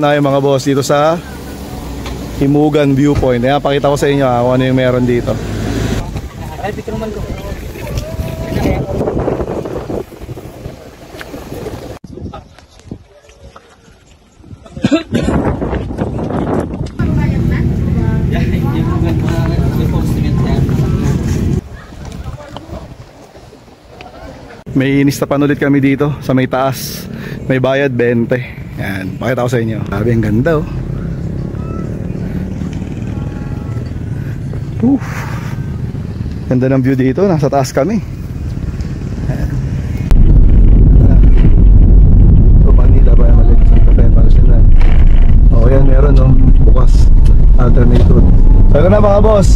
na yung mga boss dito sa Himugan Viewpoint. Ayan, pakita ko sa inyo kung ano yung meron dito. May inistapan ulit kami dito sa may taas. May bayad 20. Yan, pakita ko sa inyo. Sabi, ang ganda oh. Ganda ng view dito. Nasa taas kami. Yan. Ito Manila ba? Maliit sa kapay para sila. O yan, meron no. Bukas. Alternate route. So ito na mga boss.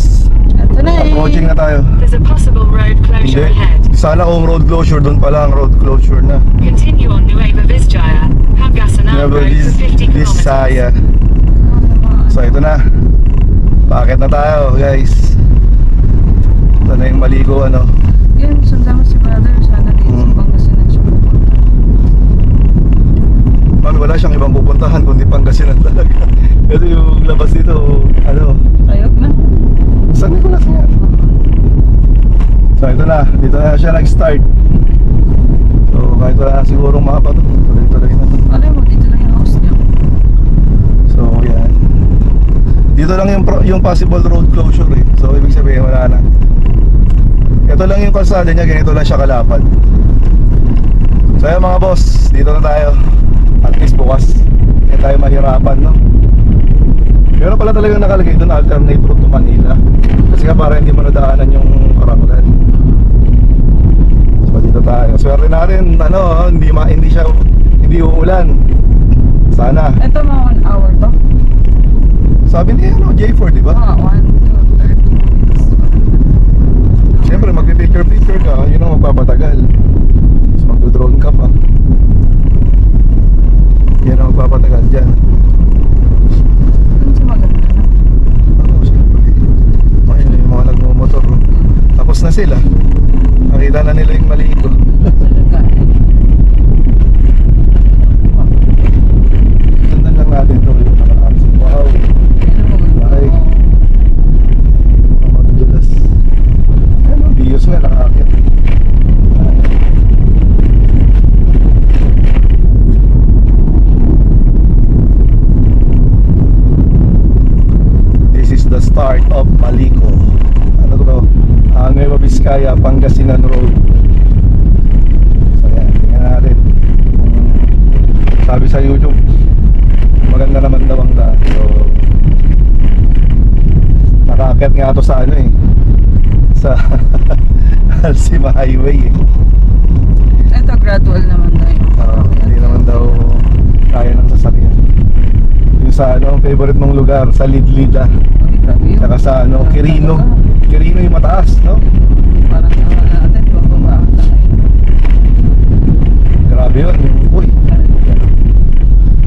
Ito na eh. Approaching na tayo. There's a possible road closure ahead. Sana kung road closure, doon pala ang road closure na. Continue on Nueva Vizcaya, Pangasinan Road for 50 kilometers. Vizcaya. So ito na. Bakit na tayo guys? Ito na yung maligo ano. Yun, sundan mo si brother. Sana din sa Pangasinan siya pupunta. Mami, wala siyang ibang pupuntahan kundi Pangasinan talaga. Ito yung labas dito. Ano? Ayok na. San Nicolas nga. So ito na, dito na siya nag-start. So kahit wala na sigurong mapa to, tuloy-tuloy na to. Alam mo, dito lang yung house niya. So yan. Dito lang yung possible road closure eh. So ibig sabihin wala na. Ito lang yung kalsada niya, ganito lang siya kalapad. So yan mga boss, dito na tayo. At least bukas hindi tayo mahirapan no. Pero pala talagang nakalagay doon alternate route to Manila. Kasi nga para hindi mo nadaanan yung Paramulan. So dito tayo. Swerte natin ano, hindi uulan. Sana. Ito mga 1 hour to. Sabi niya ano, J4 di ba? 1 to 30 minutes. Siyempre magpipicture ka, yun ang magpapatagal. Tapos magdo-drone ka pa. Yan ang magpapatagal dyan. Nagmumotor tapos na sila, nakita na nila yung maligo. Tundan lang natin ito yung naka-action. Wow, ay madulas. Ano, bios nga nakakit. This is the start of Malico. Nueva Vizcaya, Pangasinan Road. So yan, tingnan natin. Sabi sa YouTube, maganda naman daw ang daan. So nakaakyat nga ito sa ano eh, sa Alcima Highway eh. Ito gradual naman tayo. Hindi naman daw kaya ng sasakyan. Yung sa ano, favorite mong lugar, sa Lidlida. Saka sa ano, Quirino. Quirino yung mataas, no? Parang naman natin bababa. Grabe yun. Uy,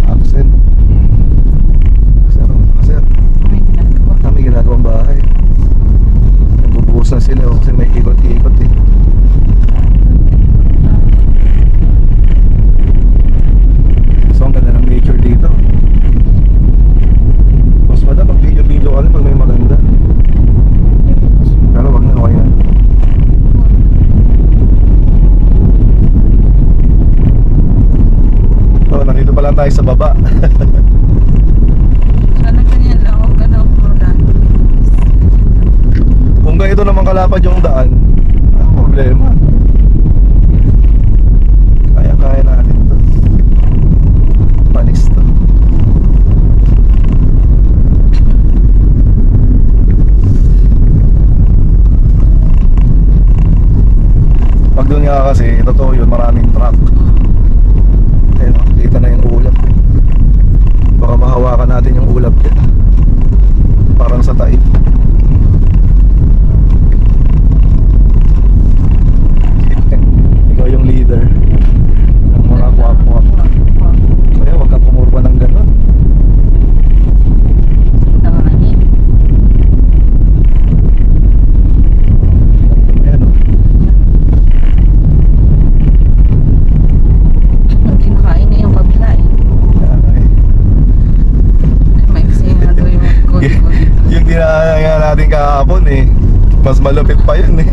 accent. Sir, may ginagawang bahay. Nagbubuhos na sila kasi may ikot-ikot eh. So ang ganda ng nature dito. Mas mada pag video-video ka rin pag may maganda. Pero wag na, okay na. So nandito pa lang tayo sa baba. Sana ganyan lang, huwag ka na umulan. Kung ganito naman kalapad yung daan, ano problema? Kaya natin to. Panis to. Pag doon nga kasi, totoo yun, maraming truck. Ayun, kita na yung ulap. Baka mahawakan natin yung ulap dyan. Parang sa taib. Ikaw yung leader ng mga kwak-kwak. Kaya huwag kang pumurba ng gano'n. Ayan o. kahapon eh. Mas malupit pa yun eh.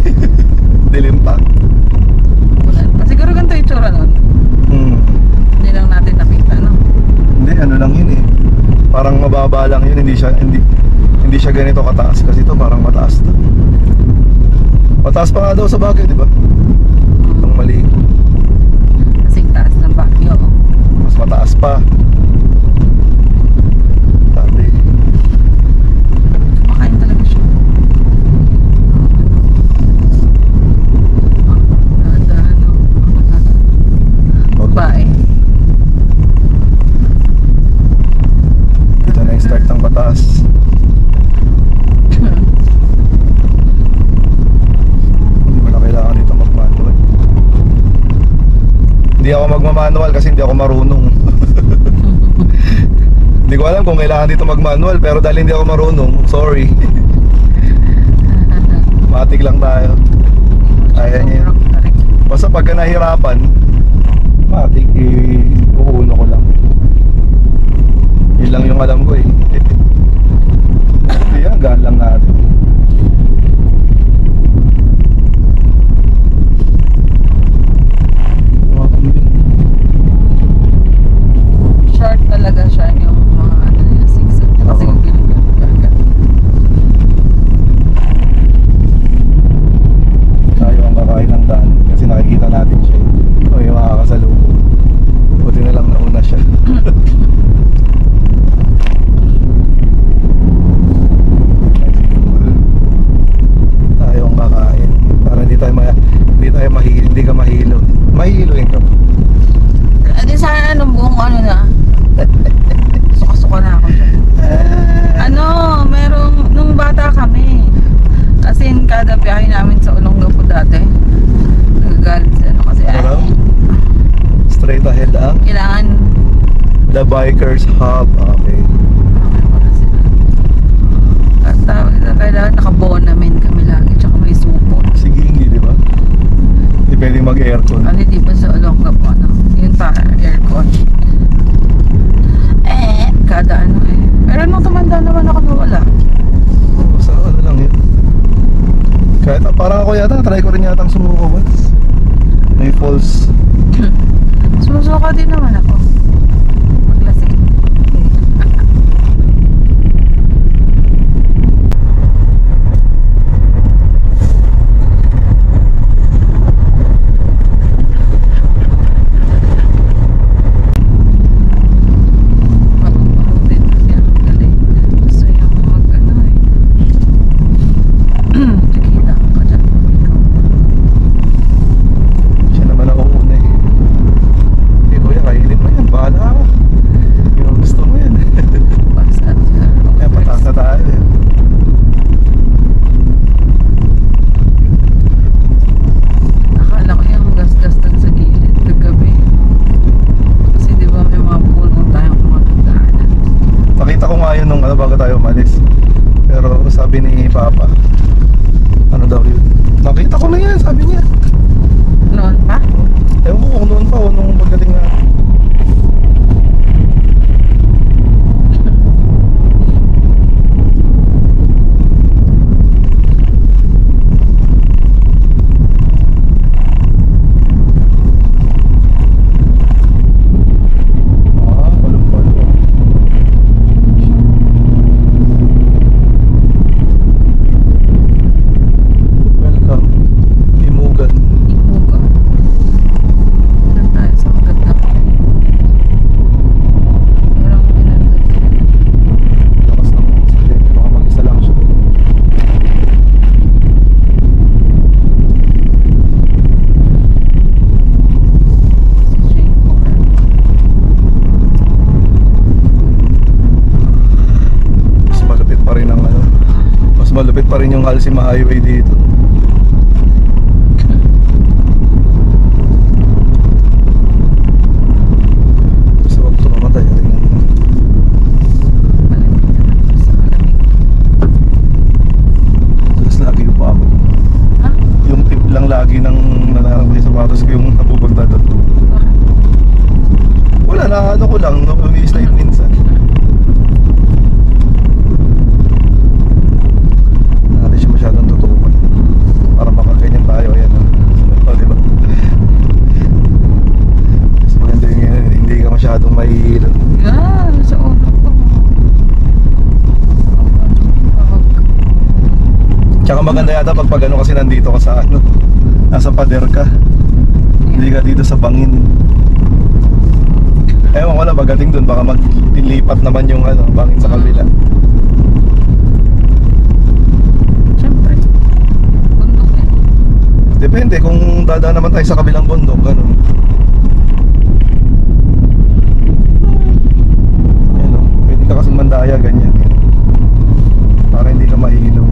Dilim pa. Siguro ganito yung tsura nun. Hindi lang natin nakita, no? Hindi, ano lang yun eh. Parang mababa lang yun, hindi siya ganito kataas kasi ito parang mataas to. Mataas pa nga daw sa bagay, di ba? Itong mali. Kasing taas ng Baguio. Mas mataas pa. Sabi. Kumakain talaga siya. Dahan-dahan, no? Babae. Ito na yung start ng pataas. Hindi mo na kailangan dito mag-manual. Hindi ako magmamanual kasi hindi ako marunong. Hindi ko alam kung kailangan dito mag-manual, pero dahil hindi ako marunong, sorry. Matik lang tayo. Kaya niya. Basta pagka nahirapan, matik, uuno ko lang. Yun lang yung alam ko eh. Yan, gaan lang natin. Short talaga siya yung mga ano niya, zigzag. Kasi Oo. yung ginagawa. Tayo ang kakain ng daan kasi nakikita natin siya. O yung makakasalubong. Buti na lang nauna siya. Tayo ang kakain. Para hindi ka mahilo. Mahihiluin ka ba? Di sana anong buong ano na. Suka-suka na ako dyan. Ano, merong, nung bata kami. Kasi kada biyahe namin sa Olongapo dati. Nagagalit sila ano, kasi Ano? Straight ahead ang kailangan The Bikers Hub. Okay. okay pala sila. At tawag nila, kailangan nakabuon namin kami lagi. Tsaka may supot. Sige, hindi di ba? Hindi pwede mag-aircon. Kasi di ba sa Olongapo, ano, yun pa, aircon. Kada ano eh. Pero nung tumanda naman ako nawala. Sa ano lang yun. Kahit parang ako yata, try ko rin yata sumuko once. May falls. Sumusuka din naman ako. Maglasing. Marunong din kasi ang galing. Gusto niya mag ano eh. Nakikita ko dyan. Siya naman ang uuna eh. Eh kuya, kailin mo yan. Bahala ako. Yung gusto mo yan. Basta Eh, pataas na tayo eh. akala ko yung gas-gas dun sa gilid kagabi. Kasi di ba may mga puno tayong mga daanan. Nakita ko nga yun nung ano, bago tayo umalis. Pero sabi ni Papa, ano daw yun? Nakita ko na yan, sabi niya. Noon pa? Ewan ko kung noon pa o nung pagdating na. Palong-palong. Welcome, Imugan. Imuga. Doon tayo sa maganda ko. Parang pinagod. Lakas ng sakit, baka mag-isa lang siya. Si Shane Porter. Mas malupit pa rin ang ano. Mas malupit pa rin yung Halsima Highway dito. So wag tumamatay. Tingnan mo. Malamig naman. Basta malamig. Tapos lagi yung pa ako. Ha? Yung tip lang lagi ng nanarang sa sapatos ko yung napupagdadad ko. Bakit? Wala na, ano ko lang, no, umi-slide minsan. masyadong mahihilo. Yan, sa ulo ko. Tsaka maganda yata pag ano kasi nandito ka sa ano, nasa pader ka. Hindi ka dito sa bangin. Ewan ko lang, pagdating dun baka maglilipat naman yung ano, bangin sa kabila. Siyempre, bundok yan. Depende kung dadaan naman tayo sa kabilang bundok, ganun. Ayun o, pwede ka kasing mandaya, ganyan. Para hindi ka mahilo.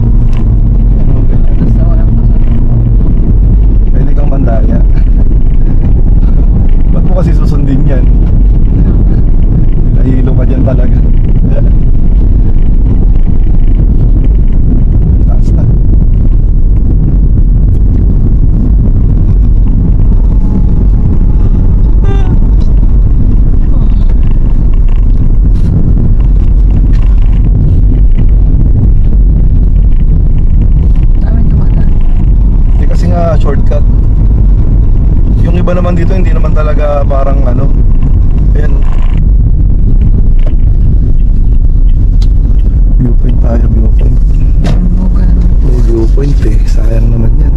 Ayun, ganyan. Basta walang pasok. Pwede kang mandaya. Ba't mo kasi susundin yan? Nahilo ka dyan talaga. Taas na. Dami dumadaan. Hindi kasi nga shortcut. Yung iba naman dito hindi naman talaga parang ano. Ayan. Viewpoint tayo, viewpoint. Bugan. May viewpoint eh. Sayang naman yan.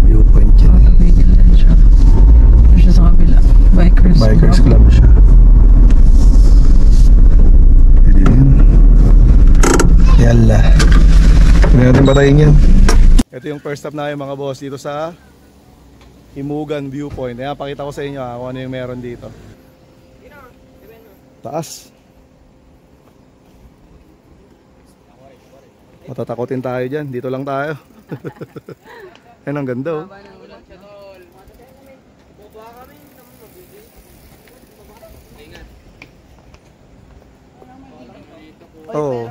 Viewpoint yan eh. Nakabigil din siya. Ito siya sa kabila. Bikers Club siya. Pwede din. Yalla. Hindi natin patayin yan. Ito yung first stop namin mga boss dito sa Himugan Viewpoint. Ayan, pakita ko sa inyo kung ano yung meron dito. Taas. Matatakotin tayo dyan. Dito lang tayo. Ayan, ang ganda oh. Oo.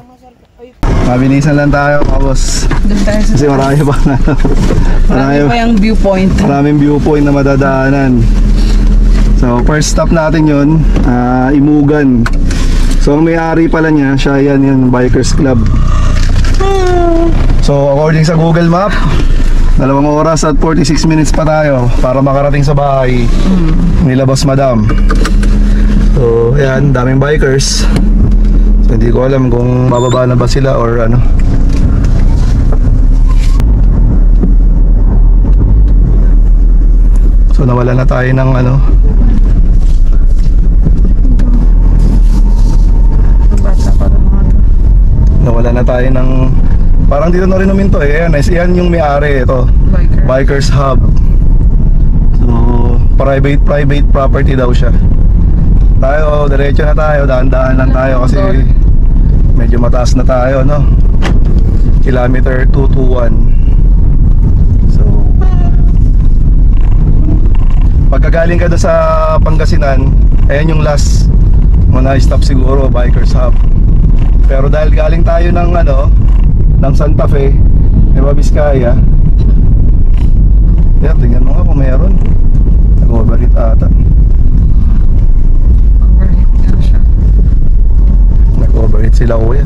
Mabilisan lang tayo mga boss. Doon tayo sa Kasi marami pa na. marami pa yung viewpoint. Maraming viewpoint na madadaanan. So first stop natin yun, Himugan. So ang may-ari pala niya, siya yan Bikers Club. So according sa Google Map, 2 oras at 46 minutes pa tayo para makarating sa bahay nila Boss Madam. So yan, daming bikers. So hindi ko alam kung bababa na ba sila or ano. So nawala na tayo ng ano. Bata pa rin mga to. Nawala na tayo ng parang dito na rin uminto eh. Ayan, yan yung may-ari ito. Biker. Bikers Hub. So private property daw siya. Tayo, diretso na tayo, daan-daan lang tayo kasi medyo mataas na tayo, no? Kilometer 221. So pagkagaling ka doon sa Pangasinan, ayan yung last muna stop siguro, Bikers Hub. Pero dahil galing tayo ng ano, ng Santa Fe, Nueva Vizcaya. Yan, tingnan mo nga kung meron. Nag-overheat ata. Overheat nga siya. Nag-overheat sila kuya.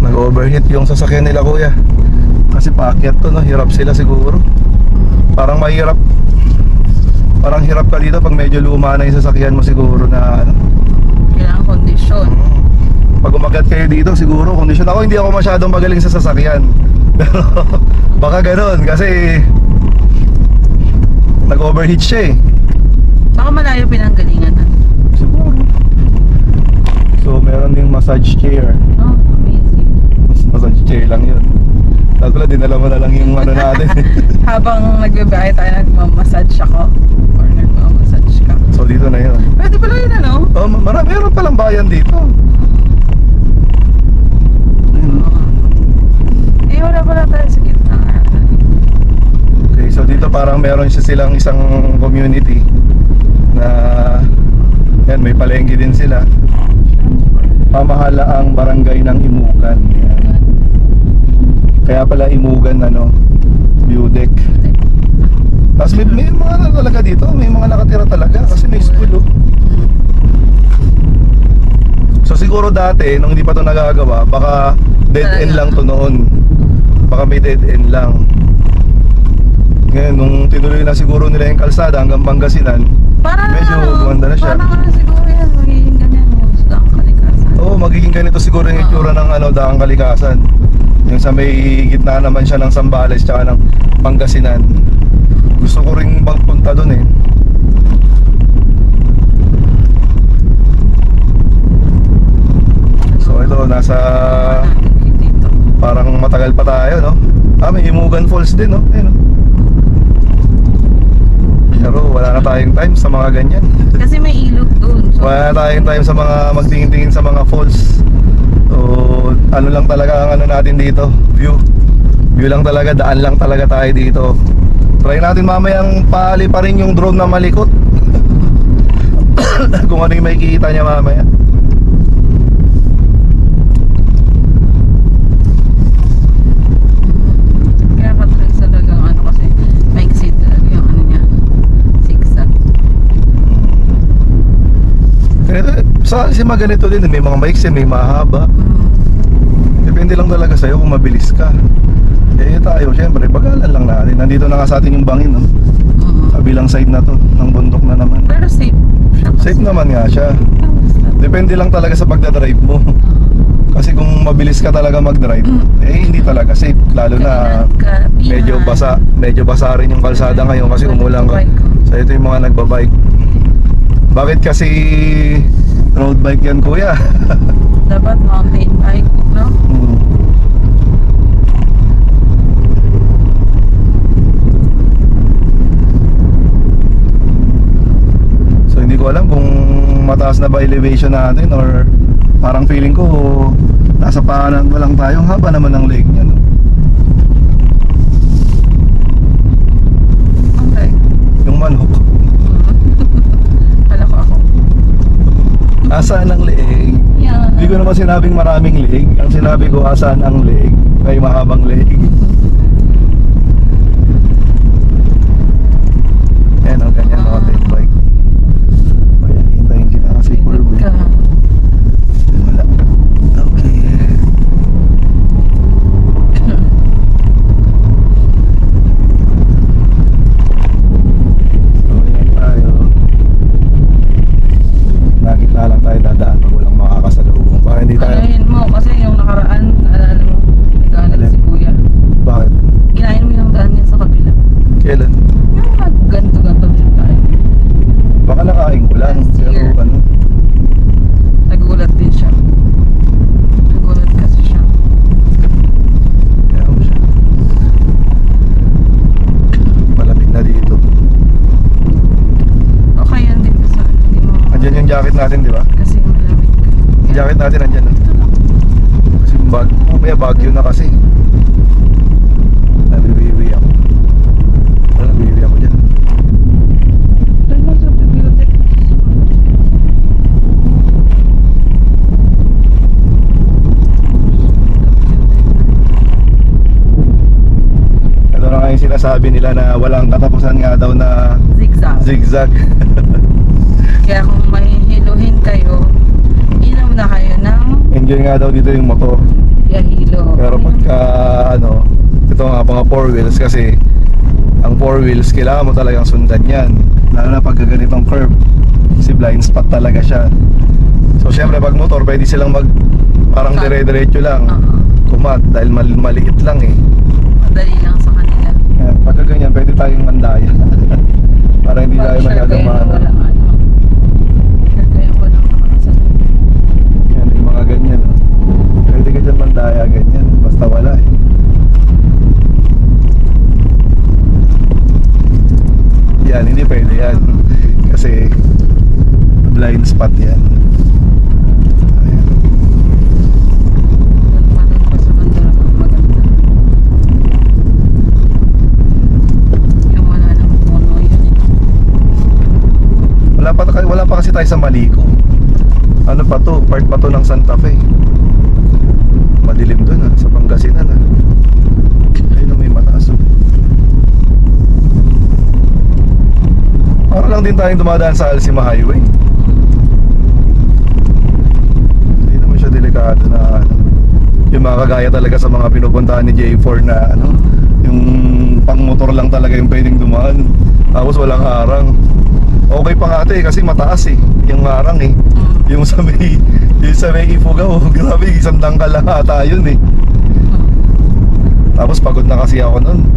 Nag-overheat yung sasakyan nila kuya. Kasi paakyat to, no? Hirap sila siguro. Parang mahirap. Parang hirap ka dito pag medyo luma na yung sasakyan mo siguro na ano. Kailangan kondisyon. Pag umakyat kayo dito siguro kondisyon. Ako hindi ako masyadong magaling sa sasakyan. Pero baka ganun kasi nag-overheat siya eh. Baka malayo pinanggalingan na. Siguro. So meron ding massage chair. Oh, amazing. Massage chair lang yun. Tapos pala dinala mo na lang yung ano natin. Habang nagbibiyahe tayo, nagmamassage ako. Or nagmamassage ka. So dito na yun. Pwede pala yun ano? Oh, meron palang bayan dito. Eh, wala pala tayo sa gitna. Okay, so dito parang meron silang isang community na yan, may palengke din sila. Pamahalaang barangay ng Himugan. Yan. Kaya pala Himugan ano, view deck. Tapos may mga ano talaga dito, may mga nakatira talaga kasi may school oh. So siguro dati, nung hindi pa ito nagagawa, baka dead end lang to noon. Baka may dead end lang. Ngayon, nung tinuloy na siguro nila yung kalsada hanggang Pangasinan, Parang medyo gumanda na siya. Parang siguro yan, magiging ganyan yung Daang Kalikasan. Oo, magiging ganito siguro yung itsura ng Daang Kalikasan. Yung sa may gitna naman siya ng Zambales tsaka ng Pangasinan. Gusto ko ring magpunta dun eh. So ito, nasa Dito. parang matagal pa tayo, no? May Himugan Falls din, no? Ayun, no? Pero wala na tayong time sa mga ganyan. Kasi may ilog doon. So, Wala na tayong time sa mga magtingin-tingin sa mga falls. So, ano lang talaga ang ano natin dito, view. View lang talaga, daan lang talaga tayo dito. Try natin mamayang paali pa rin yung drone na malikot. Kung ano yung makikita niya mamaya. Kaya katulad sa dagang ano kasi may exit talaga yung ano niya. Zigzag. Ganito, sa mga ganito din, may mga maiksi, may mahaba. Depende lang talaga sa'yo kung mabilis ka. Eh tayo, syempre, bagalan lang natin. Nandito na nga sa atin yung bangin, no? Kabilang side na to, ng bundok na naman. Pero safe siya. Safe naman nga siya. Depende lang talaga sa pagdadrive mo. Kasi kung mabilis ka talaga mag-drive, eh hindi talaga safe. Lalo na medyo basa rin yung kalsada ngayon kasi umulan ka. So ito yung mga nagbabike. Bakit kasi road bike yan, kuya? Dapat mountain bike, no? So hindi ko alam kung mataas na ba elevation natin or parang feeling ko nasa paanan pa lang tayo. Ang haba naman ng leg niya, no? Okay. Yung manok. Kala ko ako. Asaan ang leeg? Yeah. Hindi ko naman sinabing maraming leeg. Ang sinabi ko, asaan ang leeg? May mahabang leeg. Yan o, ganyan mountain bike. Ayan, hintayin kita kasi curve. Ka. Wala. Okay. So, yan tayo. Nakita lang tayo dadaan pag walang makakasalubong. Baka hindi tayo. Anahin mo kasi yung nakaraan, alala mo, nagkahanap si Kuya. Bakit? Kinain mo yung daan niya sa kabila. Kailan? Yung ganto-ganto din tayo. Baka nakain ko lang. Last Pero year. ano? Nagulat din siya. Nagulat kasi siya. Kaya ako siya. Malamig na dito. Okay yan dito sa hindi mo. Andyan yung jacket natin, di ba? Kasi malamig. Yung jacket natin andyan, no? Ito lang. Kasi may bagyo na kasi. Nabibiwi ako. Nabibiwi ako dyan. Doon lang sa bibliotheque. Ito na nga yung sinasabi nila na walang katapusan nga daw na Zigzag. zigzag. Kaya kung may hiluhin kayo, inom na kayo ng Enjoy nga daw dito yung motor. yahilo. Pero pagka ito nga mga 4 wheels kasi ang 4 wheels kailangan mo talagang sundan yan. Lalo na pagka ganitong curve, si blind spot talaga siya. So syempre pag motor pwede silang parang Cut. dire-diretso lang. Kumat dahil maliit lang eh. Madali lang sa kanila. Yan, pagka ganyan pwede tayong mandaya. Para hindi tayo masyadong mahal. Kaya walang nakakasal. Yan yung mga ganyan. Pwede ka dyan mandaya ganyan. Basta wala eh. Yan, hindi pwede yan. Kasi blind spot yan. Ayan. Doon pa sa banda na maganda. Yung wala ng puno yun eh. Wala pa kasi tayo sa Maliko. Ano pa to? Part pa to ng Santa Fe. Madilim doon sa Pangasinan Ayun na may mataas. Para lang din tayong dumadaan sa Alcima Highway. Hindi naman siya delikado na yung mga kagaya talaga sa mga pinupuntahan ni J4 na Yung pang motor lang talaga yung pwedeng dumaan. Tapos walang harang. Okay pa nga ito eh, kasi mataas eh yung harang eh. Yung sa may Ifugao, grabe, isang dangkal lang ata yun eh. Tapos pagod na kasi ako nun.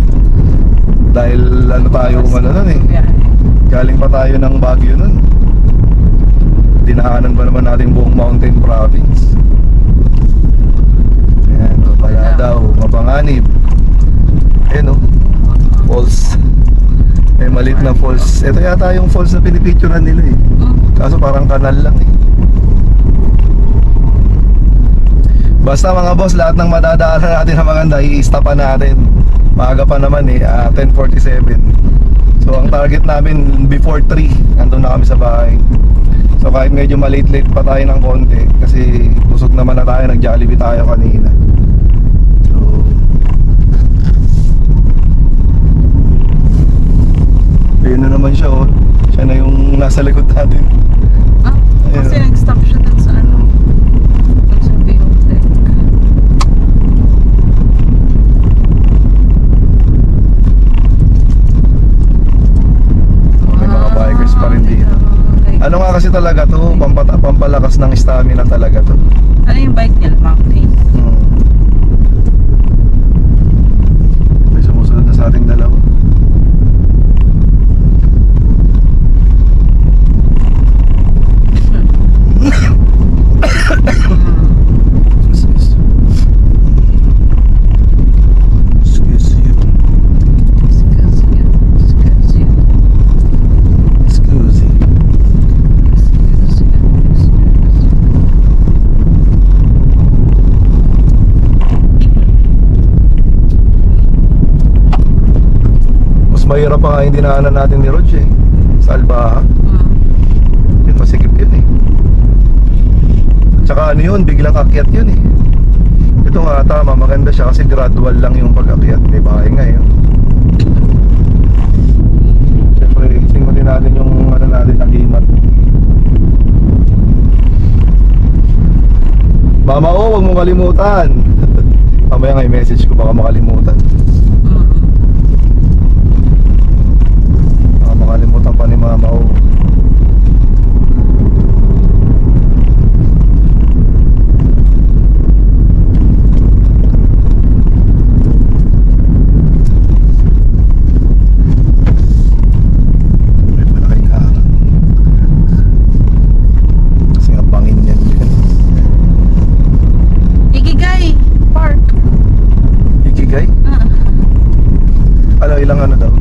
Dahil ano tayo nun eh. Galing pa tayo ng Baguio nun. Dinaanan ba naman natin buong Mountain Province. Ayan, pala daw, mapanganib. Ayan o, falls. May maliit na falls. Ito yata yung falls na pinipicturean nila eh. Kaso parang kanal lang eh. Basta mga boss, lahat ng madadaanan natin na maganda, i-stopan natin. Maaga pa naman eh, 10:47. So ang target namin before 3, nandun na kami sa bahay. So kahit medyo malate-late pa tayo ng konti, kasi busog naman na tayo, nag-Jollibee tayo kanina. So ayun na naman siya oh. Siya na yung nasa likod natin. Kasi nag-stop siya dun sa ano, dun sa Biotech. May mga bikers pa rin dito. Ano nga kasi talaga to, pampalakas ng stamina talaga to. Ano yung bike niya? Mountain? May sumusunod na sa ating dalawa. Mahirap pa nga yung dinaanan natin ni Rodge eh, sa Albaha. Yun, masikip yun eh. Tsaka ano yun, biglang akyat yun eh. Ito nga tama, maganda siya kasi gradual lang yung pag-akyat. May bahay nga yun. Siyempre, singutin natin yung ano natin, agimat. Mama oh, huwag mong kalimutan. Mamaya nga yung message ko, baka makalimutan. Makalimutan pa ni Mama oh. May malaking harang. Kasi nga bangin yan. Ikigay Park. Ikigay? Ano, ilang ano daw?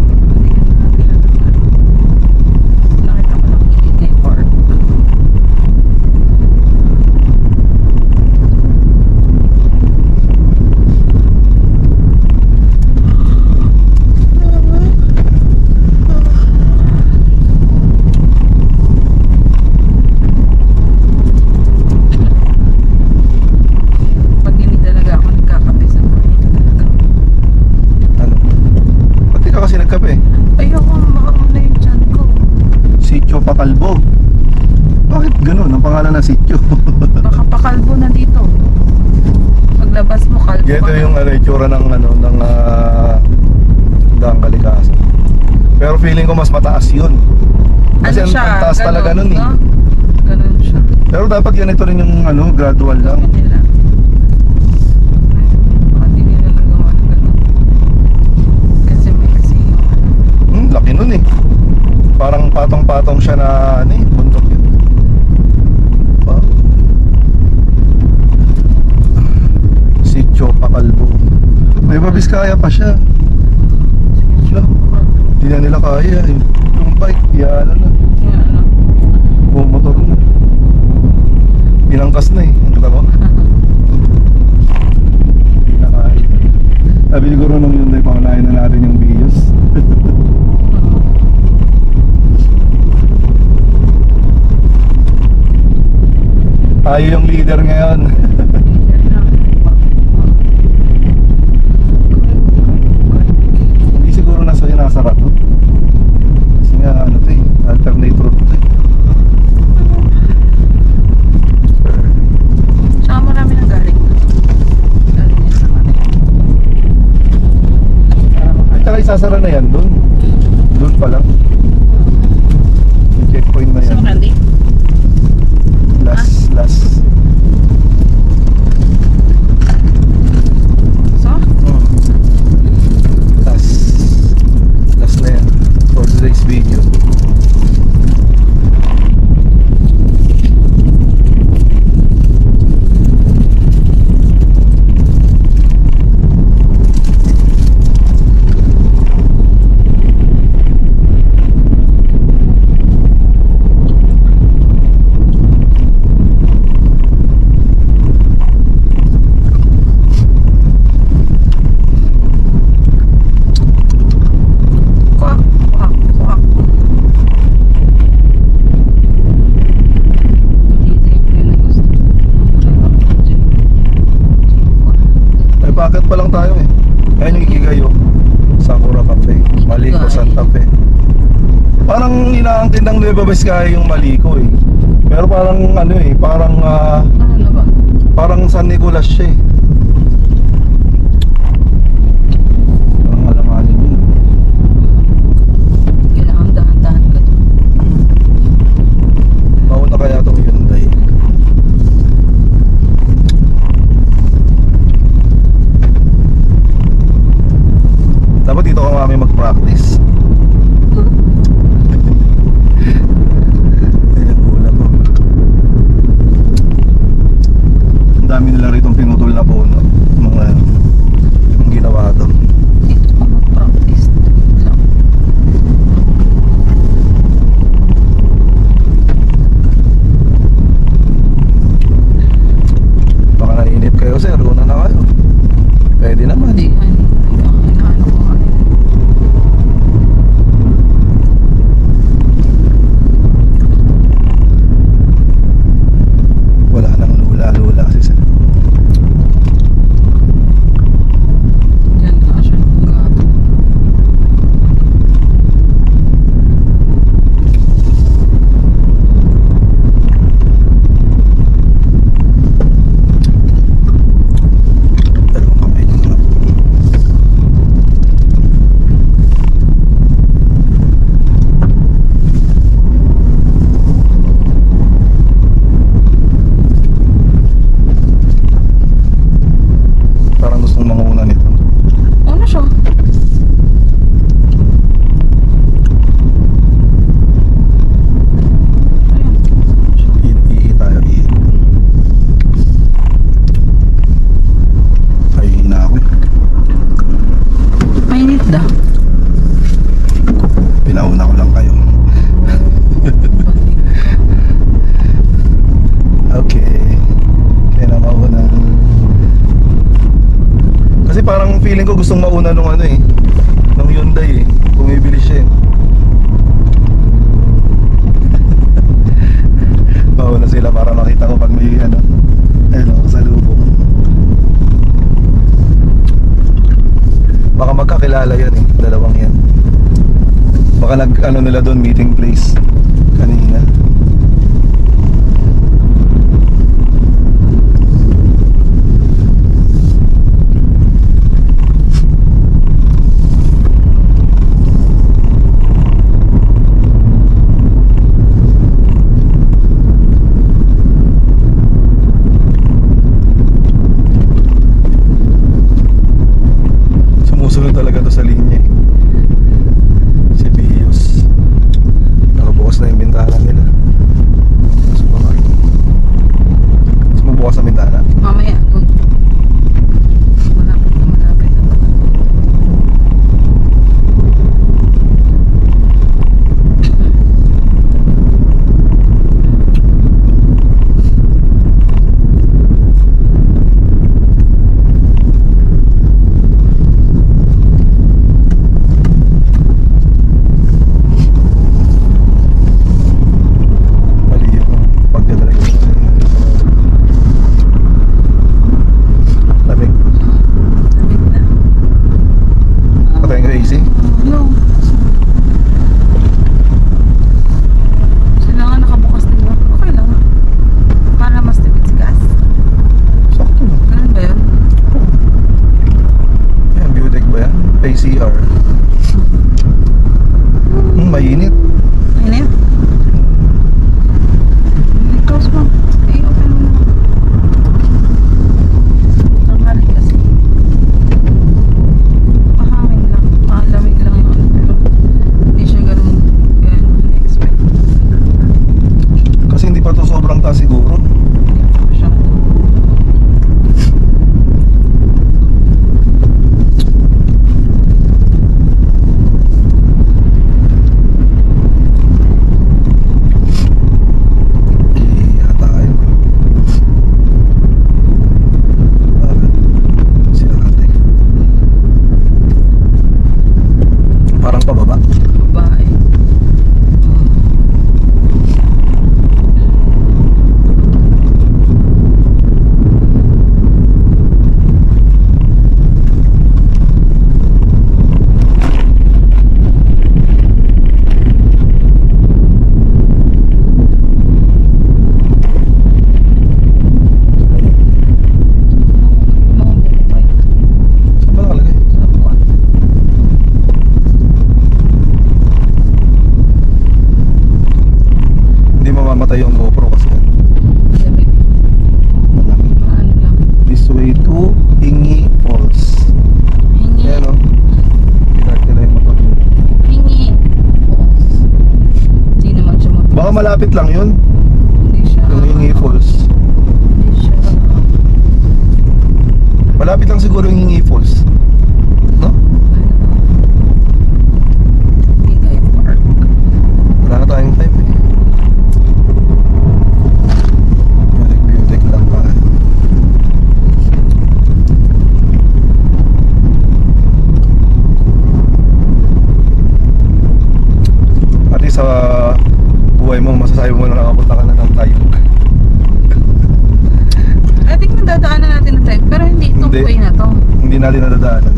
Pakalbo. Bakit ganun? Ang pangalan ng sityo. Baka pakalbo na dito. Paglabas mo, kalbo Ito ka yung ano, itsura ng ano, ng Daang Kalikasan. Pero feeling ko mas mataas yun. Kasi ano siya, ang taas ganun, talaga nun eh. No? Ganun siya. Pero dapat ganito rin yung ano, gradual lang. Nila. Baka di nila nagawa ng ganun. Kasi may kasi yung Laki nun eh. Parang patong-patong siya na ano eh, bundok yun. Sityo Pakalbo. May Babiskaya pa siya. Hindi na nila kaya. Yung bike, yan ano. Motor na. Pinangkas na eh. Ang kata mo? Hindi na kaya. Sabi siguro nung yun tayo, pangunahin na natin yung videos. Tayo yung leader ngayon. Hindi siguro nasa sinasara to. Kasi nga ano to eh, alternate route to eh. Tsaka marami nang galing. Galing niya sa kanila. isasara na yan doon. Doon pa lang. Yung checkpoint na yan. Gusto mo candy? Last. So? Last na yan for today's video. Kuwak, kuwak, kuwak. Dito yung gusto. Ay, bakit pa lang tayo eh. Ayan yung Ikigayo. Sakura Cafe. Maliko, Santa Fe. Parang inaangkin ng Nueva Vizcaya yung Maliko eh. Pero parang ano eh, parang Ano na ba? parang San Nicolas siya eh. Parang alamanin yun. Kailangan dahan-dahan ka to. Mauna kaya itong Hyundai. Dapat dito ka mami mag-practice. Ayan, wala po. Ang dami nila rito pinutol na puno. Mga yung ginawa to. Dito ka mag-practice. Lang. Baka nainip kayo sir, una na kayo. Pwede naman. Hindi, ano ko kanina. Wala nang lula-lula kasi sir. Diyan nga siya ng gato. Dalawang kamay ko na. Parang gustong manguna nito. Ano siya? Ayun. Ii tayo, ii. Ay, na ako eh. Mainit daw. Pinauna ko lang kayo. Okay. Kaya na mauna. Kasi parang feeling ko gustong mauna nung ano eh. Nung Hyundai eh. Bumibili siya eh. Mauna sila para makita ko pag may ano. Ayun o, sa lubong. Baka magkakilala yan eh. Dalawang yan. Baka nag ano nila doon, meeting place kanina. Sumusunod talaga to sa linya eh. Si Bios. Nakabukas mamamatay yung GoPro kasi yan. Sabi, Malamig. ano lang. This way to Hingi Falls. Hingi. Ayan o. Pinag nila yung motor. Hingi. Hindi naman siya motor. Baka malapit lang yun. Hindi siya. Yung Hingi Falls. Hindi siya. Malapit lang siguro yung Hingi Falls. No? Bigay Park. Wala na tayong time eh. Music lang pa. Pati sa buhay mo, masasabi mo na nakapunta ka na ng Tayog. I think nadadaanan natin na tayo. Pero hindi itong Hindi. way na to. Hindi natin nadadaanan.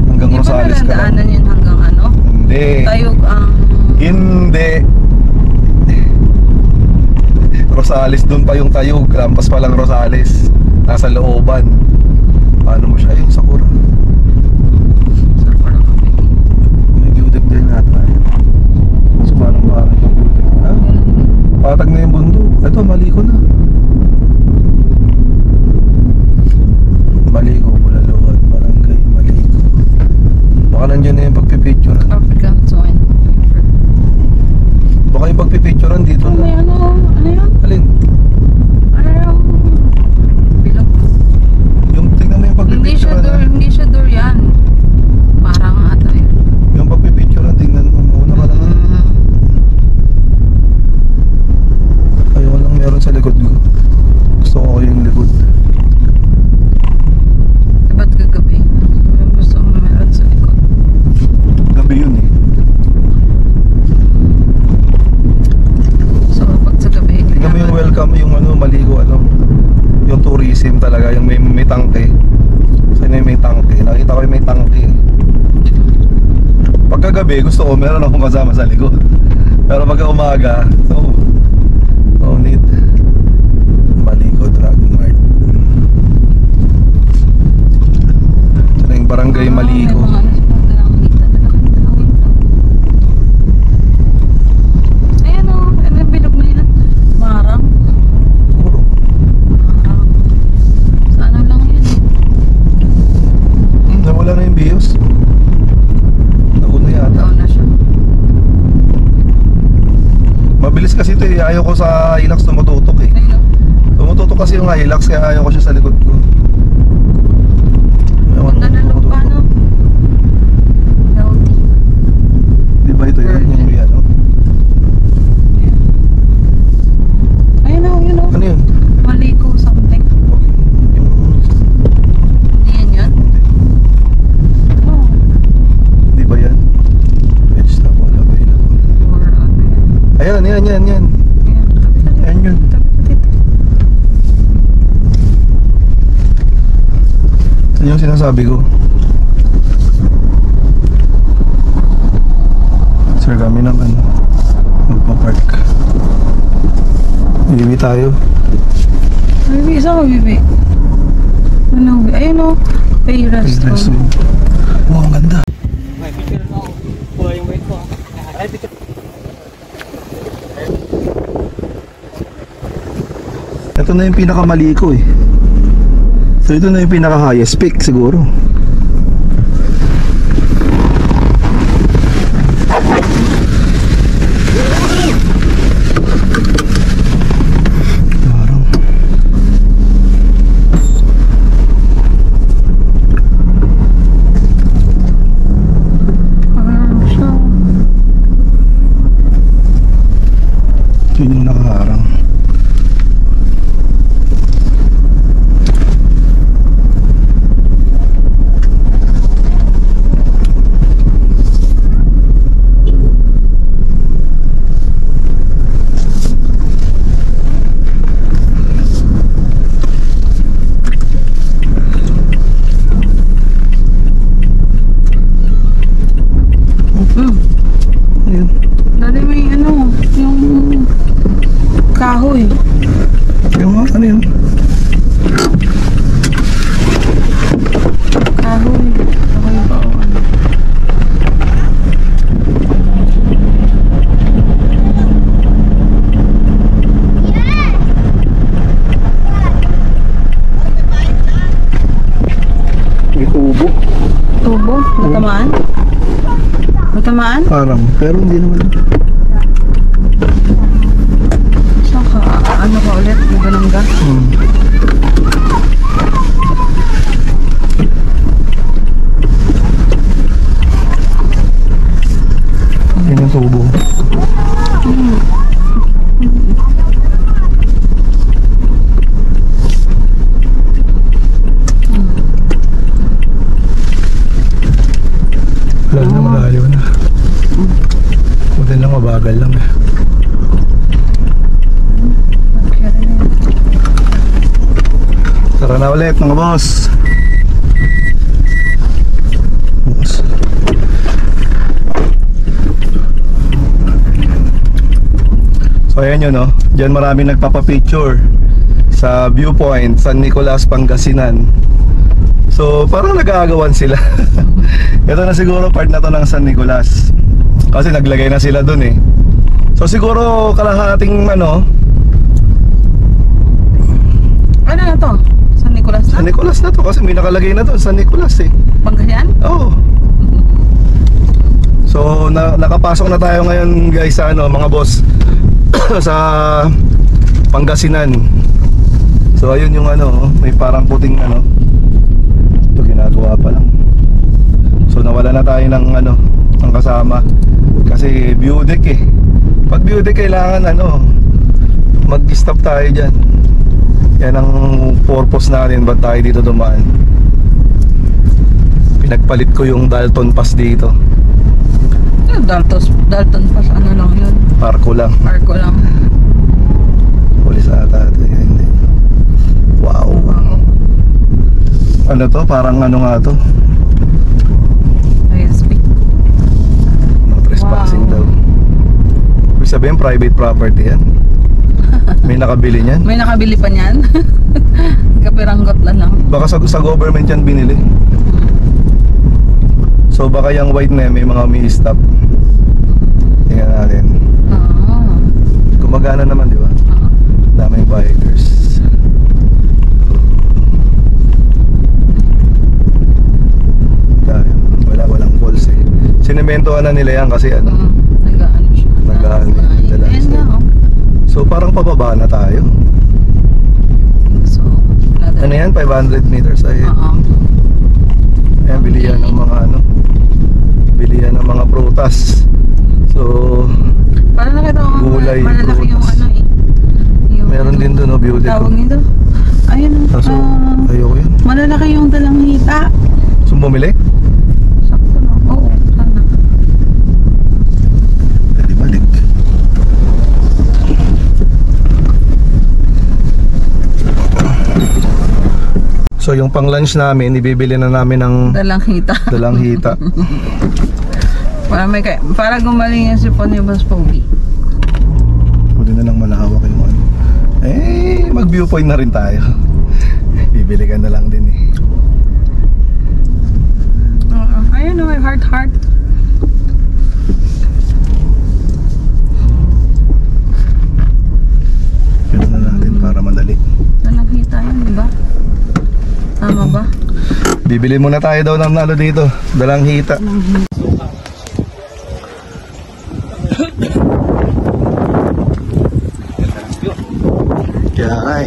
Hanggang Hindi ba Rosales ka lang. nadadaanan yun hanggang ano? Hindi. Tayog ang... Hindi. Rosales, dun pa yung Tayog. Lampas pa lang Rosales. Nasa looban. Paano mo siya? Yung Sakura. Saan pa lang kami? May beauty din natin. So paano ba yung beauty? Ha? Patag na yung bundok. Ito, mali ko na. Mali ko, Bulalawan, Barangay, mali ko. Baka nandiyan na yung pagpipicturean. African Swine Fever. Baka yung pagpipicturean dito Oh, may na. ano? Ano yun? Alin? Ano yung... Bilog. Yung tignan mo yung pagpipicturean. Hindi siya door yan. Parang ata yun. Yung pagpipicturean, tignan mo. Mauna ka lang. Ayaw lang meron sa likod ko. Gusto ko yung likod. Eh, ba't gagabi? Gusto mo meron sa likod. Gabi yun eh. So, pag sa gabi, Tignan mo yung welcome, yung ano, maligo, ano. Yung tourism talaga, yung may tangke. Saan yung may tangke? Nakita ko yung may tangke. Pagkagabi, gusto ko meron akong kasama sa likod. Pero pagka umaga, no need. Maligo, Drag Mart. Ito na yung barangay Maligo. May mga ano sa mga dalangita. Ayan o, ano yung bilog na yan? Marang. Puro. Marang. Sa ano lang yan? Nawala na yung bios. Nauna yata. Down na siya. Mabilis kasi ito eh. Ayaw ko sa Hilux tumututok eh. Ayun o. Tumututok kasi yung Hilux kaya ayaw ko siya sa likod ko. Ayaw ko Ganda na tumututok. lupa, no? Healthy. Di ba ito yun? Yung may ano? Ayun o, yun o. Ano yun? Maliko something. Okay. Yung... Hindi yan yun? Oh. Di ba yan? Vegetable available. Or ano yan? Ayan, yan. Ayan, tabi-tabi. Ayan yun. Tabi-tabi. Ano yung sinasabi ko? Sir, kami naman magpa-park. Bibi tayo. Bibi, isa ka, Bibi. Ano, ayun o. Pay restaurant. Wow, ang ganda. May picture na ako. Kuha yung weight ko. Ay, picture. Ito na yung pinakamali ko eh. So ito na yung pinaka highest peak siguro. Parang Siya. yun yung nakaharang. Ayun. Dali may ano, yung kahoy. Yung ano yun? Kahoy. Kahoy ba o ano? Matamaan? Matamaan? Parang, pero hindi naman. Saka, ano ka ulit? Ganangga? Yan yung tubo. Wala na, malayo na. Buti lang, mabagal lang. Tara na ulit mga boss. So ayan yun, no? Diyan maraming nagpapapicture sa viewpoint San Nicolas, Pangasinan. So parang nag-aagawan sila. Ito na siguro part na to ng San Nicolas, kasi naglagay na sila dun eh. So siguro kalahating ano na to? San Nicolas na? San Nicolas na to, kasi may nakalagay na to San Nicolas eh. Pangasinan? Oo. So nakapasok na tayo ngayon guys sa ano, mga boss, sa Pangasinan. So ayun yung ano, may parang puting ano, ito ginagawa pa lang. So nawala na tayo ng ano, ng kasama, kasi view deck eh. Pag view deck kailangan ano, mag-stop tayo dyan. Yan ang purpose natin, ba't tayo dito dumaan. Pinagpalit ko yung Dalton Pass dito. Dalton Pass, ano lang yun? Parko lang. Parko lang. Pulis ata ito. Hindi. Wow. Ano to? Parang ano nga to? I speak. No trespassing daw. Ibig sabihin private property yan. May nakabili niyan. May nakabili pa niyan. Kapiranggot lang. Baka sa government yan binili. So baka yung white na yan, may mga umi-stop. Tingnan natin. Gumagana naman, di ba? Daming bikers. Walang falls eh. Sinementohan na nila yan kasi ano, Nag-ano siya. nag-ano yung dalang Ayan style. na, oh. So parang pababa na tayo. So, Ano yan? 500 meters ay. Ayan, bilihan ng mga ano, bilihan ng mga prutas. So Parang nakita ko gulay, malalaki yung prutas. ano eh. Yung, meron din doon, no, view deck. tawag nito. Ayun. Kaso ayoko yan. Malalaki yung dalanghita. So bumili? Sakto na. Oo, sana. Pwede balik. So yung pang lunch namin, ibibili na namin ng Dalanghita. dalanghita. Para gumaling yung sipon ni Boss Pogi. Pwede na lang malawak yung ano. Eh, mag viewpoint na rin tayo. Bibili ka na lang din eh. Ayun o, may heart. Yun na natin para madali. Dalanghita yun, di ba? Tama ba? Bibili muna tayo daw ng nalo dito, dalanghita. Kaya ay.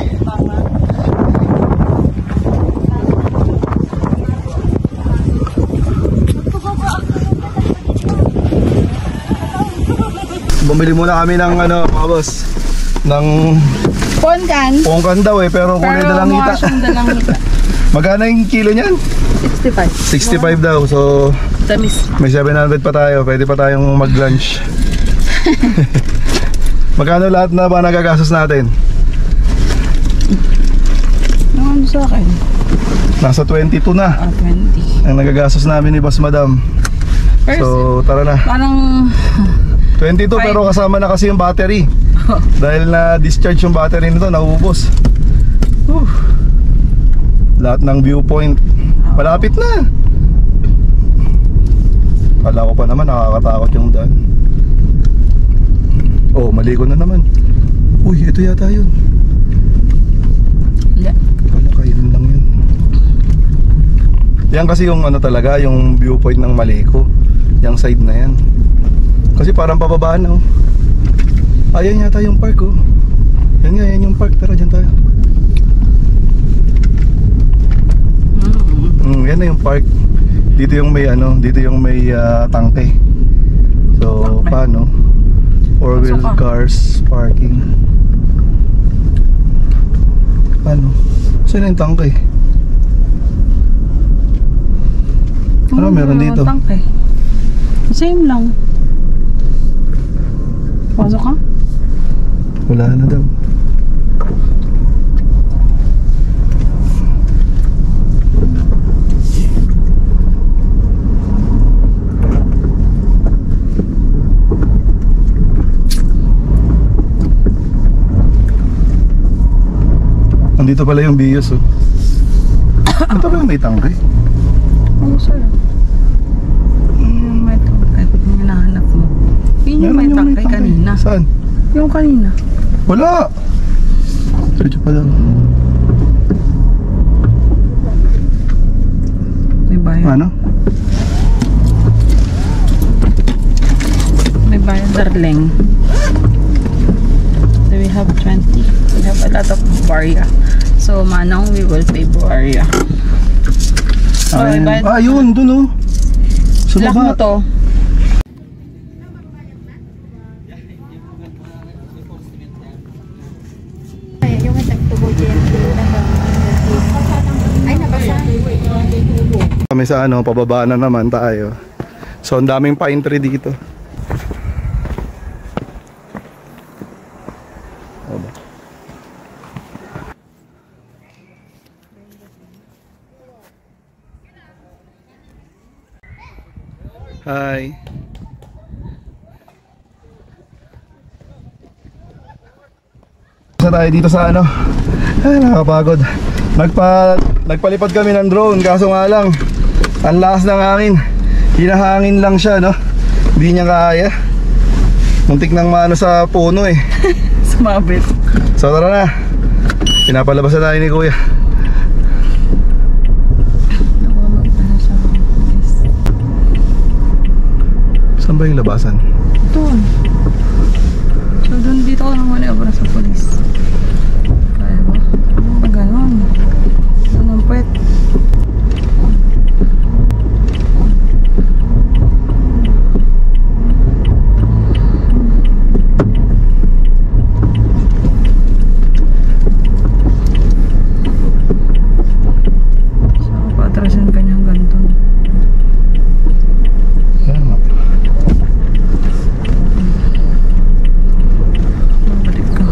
Bumili muna kami ng ano, mga boss, ng Ponkan. pongkan daw eh, pero kulay dalanghita. mukha siyang dalanghita. Magkano yung kilo niyan? 65. 65 daw, so Tamis. may 700 pa tayo, pwede pa tayong mag-lunch. Magkano lahat na ba nagagastos natin? Ano sa akin? Nasa 22 na 20. ang nagagastos namin ni Boss Madam. So tara na. Parang 22 pero kasama na kasi yung battery. Dahil na discharge yung battery nito, naubos. Lahat ng viewpoint malapit na. Kala ko pa naman nakakatakot yung daan. Oh, mali ko na naman. Uy, ito yata yun. hindi. Kala kainin lang yun. Yan kasi yung ano talaga, yung viewpoint ng Maleco. Yung side na yan. Kasi parang pababaan na oh. Ayan yata yung park oh. Yan nga, yan yung park. Tara, dyan tayo. Yan na yung park. Dito yung may ano, dito yung may tangke. So, paano? 4-wheel cars parking. Paano? Saan yung tangke? Ano meron dito? Tangke. Same lang. Pasok ka? Wala na daw. Nandito pala yung bios oh. Ito ba yung may tangke? Ano sa'yo? Yung may tangke. Yung hinahanap mo. Yun yung may tangke kanina. Saan? Yung kanina. Wala! Search pa lang. May bayan. Ano? May bayan, darling. So we have 20. We have a lot of Varia. So Manong, we will pay Varia. Yun, dun oh. Sa Lock mo baba. to. Yung nagtubo dyan, ay nabasa. Kami sa ano, pababa na naman tayo. So ang daming pine tree dito. Hi. Tayo dito sa ano. Ay, nakakapagod. Nagpalipad kami ng drone, kaso nga lang ang lakas ng hangin. Hinahangin lang siya, no? Hindi niya kaya. Muntik nang maano sa puno eh. Sumabit. So tara na. Pinapalabas na tayo ni Kuya. Saan ba yung labasan? Doon. So doon dito ko nang maniobra sa polis. Kaya ba? Ano ba ganon? Doon ang puwet. So patrasin ka niyang ganito. Balik ka.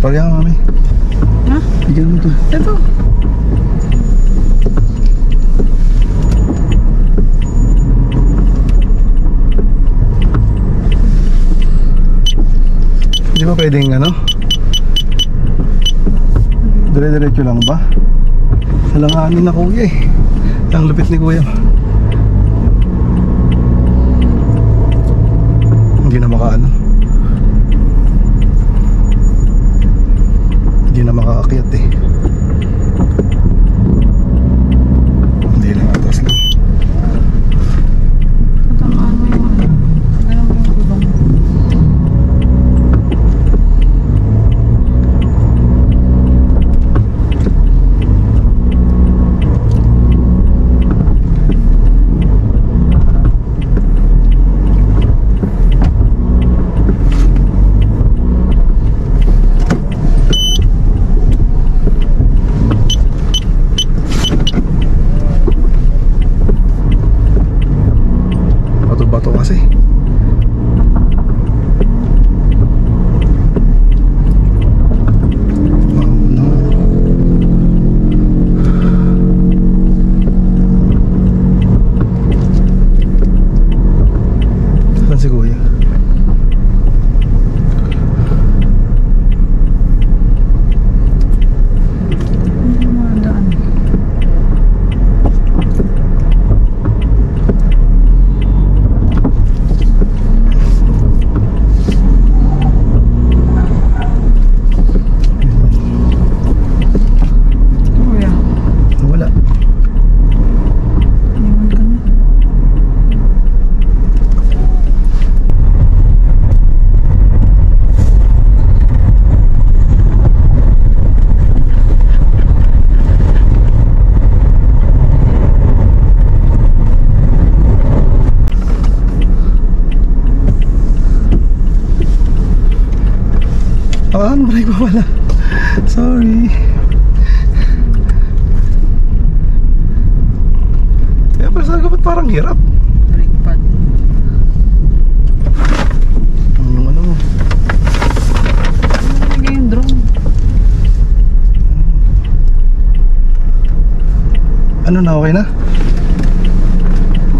Pagyan mami. Ha? Bigyan mo to. Ito. Di ba pwedeng ano? Dire-diretso lang ba? Halanganin na Kuya eh. Ang lupit ni Kuya. Hindi na makaano. Hindi na makaakyat eh. Hindi lang atas lang. Tatamaan mo yung ano. Ganun mo yung gulong. ko pala. Sorry. Kaya pala sabi ko, ba't parang hirap? Brake pad. Yung ano mo. Ano talaga yung drone? Ano na, okay na?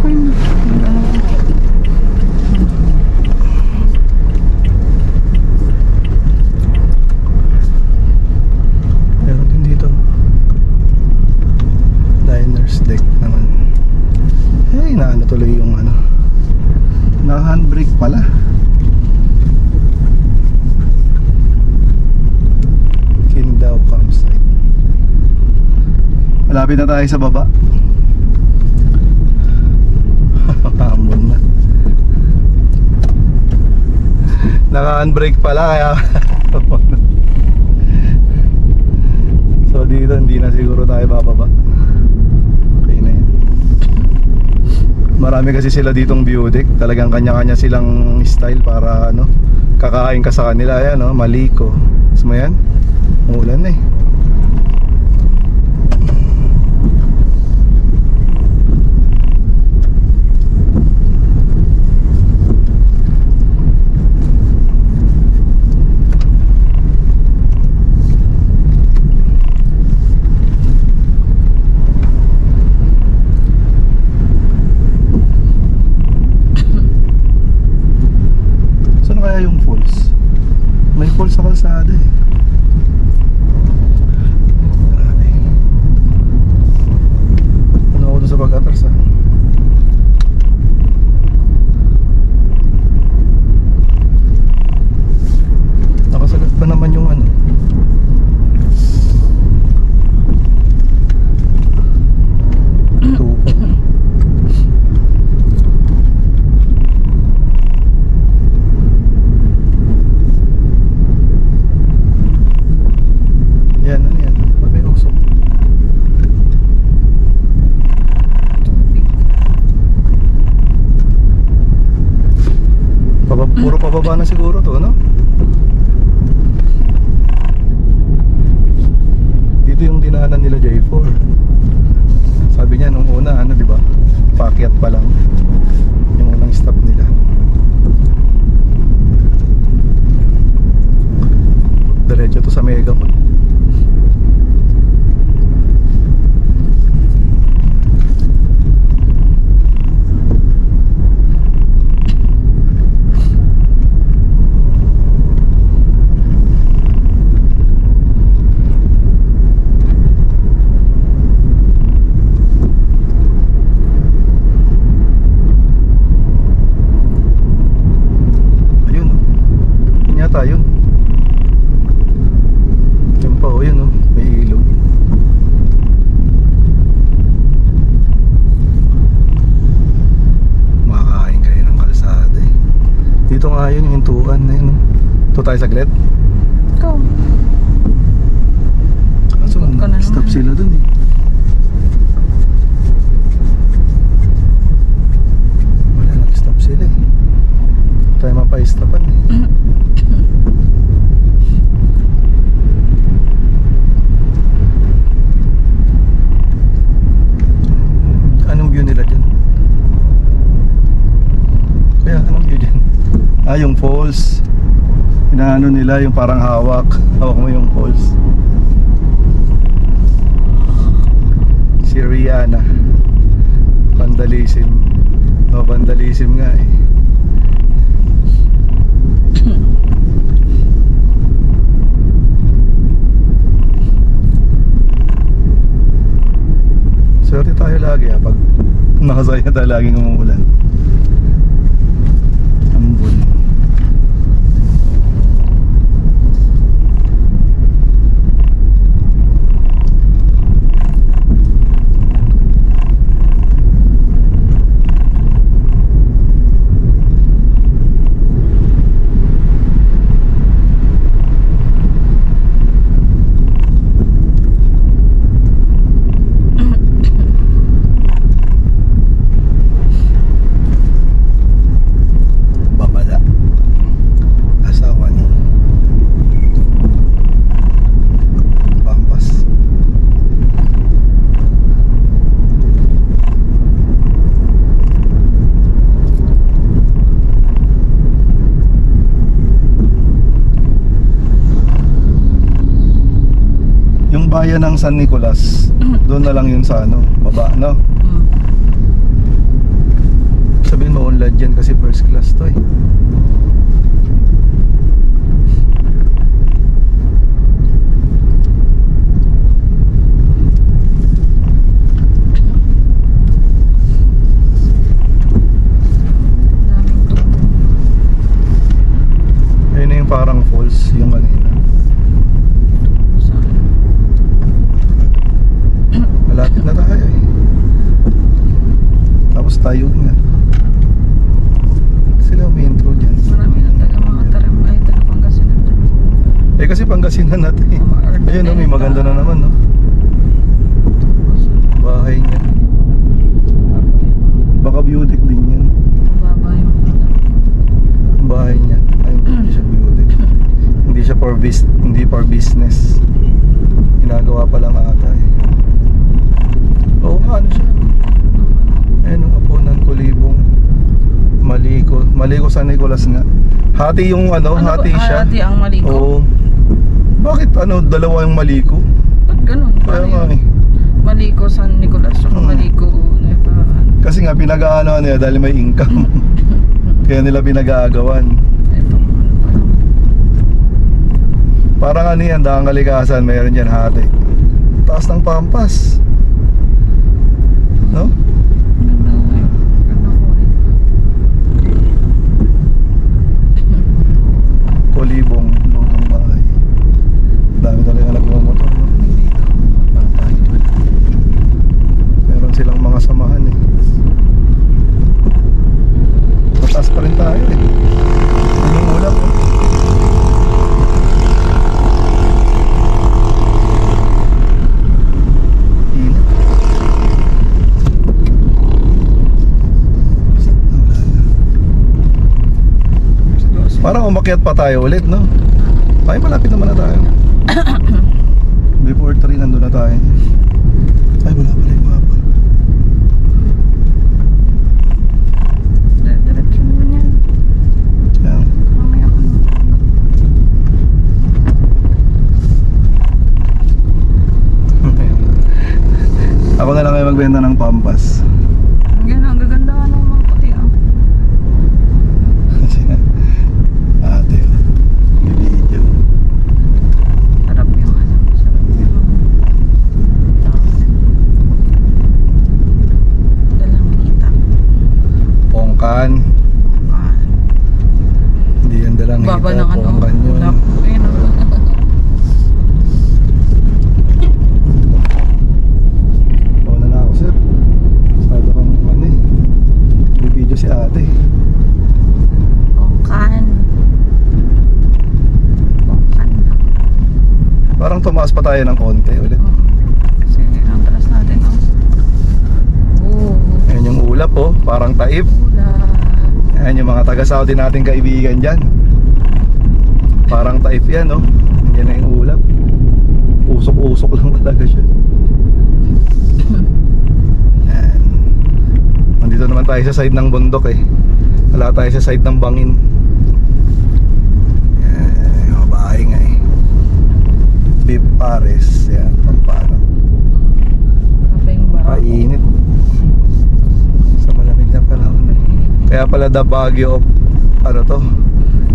Okay na. Meron din dito liner's deck naman. Ay, naano tuloy yung ano, na handbrake pala. Kindaw campsite. Malapit na tayo sa baba. Hamon na. Naka-handbrake pala kaya so dito hindi na siguro tayo bababa. Okay na yan. Marami kasi sila ditong view deck. Talagang kanya-kanya silang style para ano, kakain ka sa kanila. Ayan o, maliko. Gusto mo yan? Umulan na eh. Kaya yung falls, may falls sa kalsada eh. Grabe. Ano ako doon sa pag-atras ah. Nakasagat pa naman yung ano. Tupang. Yan, ano yan? Pag may usok. Puro pababa na siguro to, no? Dito yung dinaanan nila J4. Sabi niya nung una, ano, di ba? Paakyat pa lang. Yung unang stop nila. Diretso to sa Mega Mall. Yun. Yan pa o, yun o, may ilog. Makakain kayo ng kalsada eh. Dito nga yun yung hintuan na yun o. Ito tayo saglit. Ikaw. Kaso stop sila dun eh. Wala, nag-stop sila eh. Tayo mapa-stopan eh. Anong view nila dyan? Kaya anong view dyan? Ah, yung falls. Inaano nila yung parang hawak. Hawak mo yung falls. Si Rihanna. Vandalism. No, vandalism nga eh. Swerte tayo lagi pag nakasaya tayo laging umuulan. Ambon. Babala. kaya ng San Nicolas, doon na lang yun sa ano, baba, no? Sabihin mo unlad yan kasi first class to eh. Ayun na yung parang falls, yung kanina. Malapit na tayo eh. Tapos tayo nga. Sila main road yan. Marami na taga mga tarim ay taga Pangasinan. Eh kasi Pangasinan natin eh. Ayun no, may maganda na naman no. Bahay niya. Baka beauty din yan. Mababa yung Ang bahay niya. Ay, hindi siya beauty. Hindi siya for business. Ginagawa pa lang ata eh. Oo nga, ano siya? Ayun, ang Aponan Kulibong Maliko San Nicolas nga. Hati yung ano, hati siya. Hati ang Maliko. Oo. Bakit ano, dalawa yung Maliko? Ba't ganun? Kaya nga eh. Maliko San Nicolas, saka Maliko Kasi nga pinag-aano niya dahil may income. Kaya nila pinag-aagawan. Parang ano yan, Daang Kalikasan, mayroon dyan hati. Taas ng Pampas. No? Kulibong, lutong bahay. Dami talaga nagmamotor, no? Meron silang mga samahan eh. Mataas pa rin tayo eh. Yun yung ulam eh. Init. Parang umakyat pa tayo ulit, no? Ay, malapit naman na tayo. Before 3, nandun na tayo. Ay, wala pala yung mapa. Direction mo yan. Ayan. Mamaya ka na. Ako na lang ay magbenta ng Pampas. Yan, ang gaganda ng mga puti ah. Ate, may video. Sarap yung ano. Sarap yung dalang hita. Pongkan. Hindi yan dalang Baba hita, ng ano. pongkan yun. Ulap. Ayun o. Pauna na ako, sir. Masyado kang ano eh. May video si ate. Pongkan. Pongkan na. Parang tumaas pa tayo ng konti ulit. Sige, ang talas natin oh. Oo. Ayan yung ulap oh, parang taib. Ulap. Ayan yung mga taga-Saudi nating kaibigan dyan. Parang taib yan oh. Yan na yung ulap. Usok-usok lang talaga siya. Ayan. Nandito naman tayo sa side ng bundok eh. Wala tayo sa side ng bangin. Ayan, yung bahay nga eh. Beef Pares. Ayan, pampano. Kapeng barako. Painit. Sa malamig na panahon. Kaya pala the Baguio of ano to,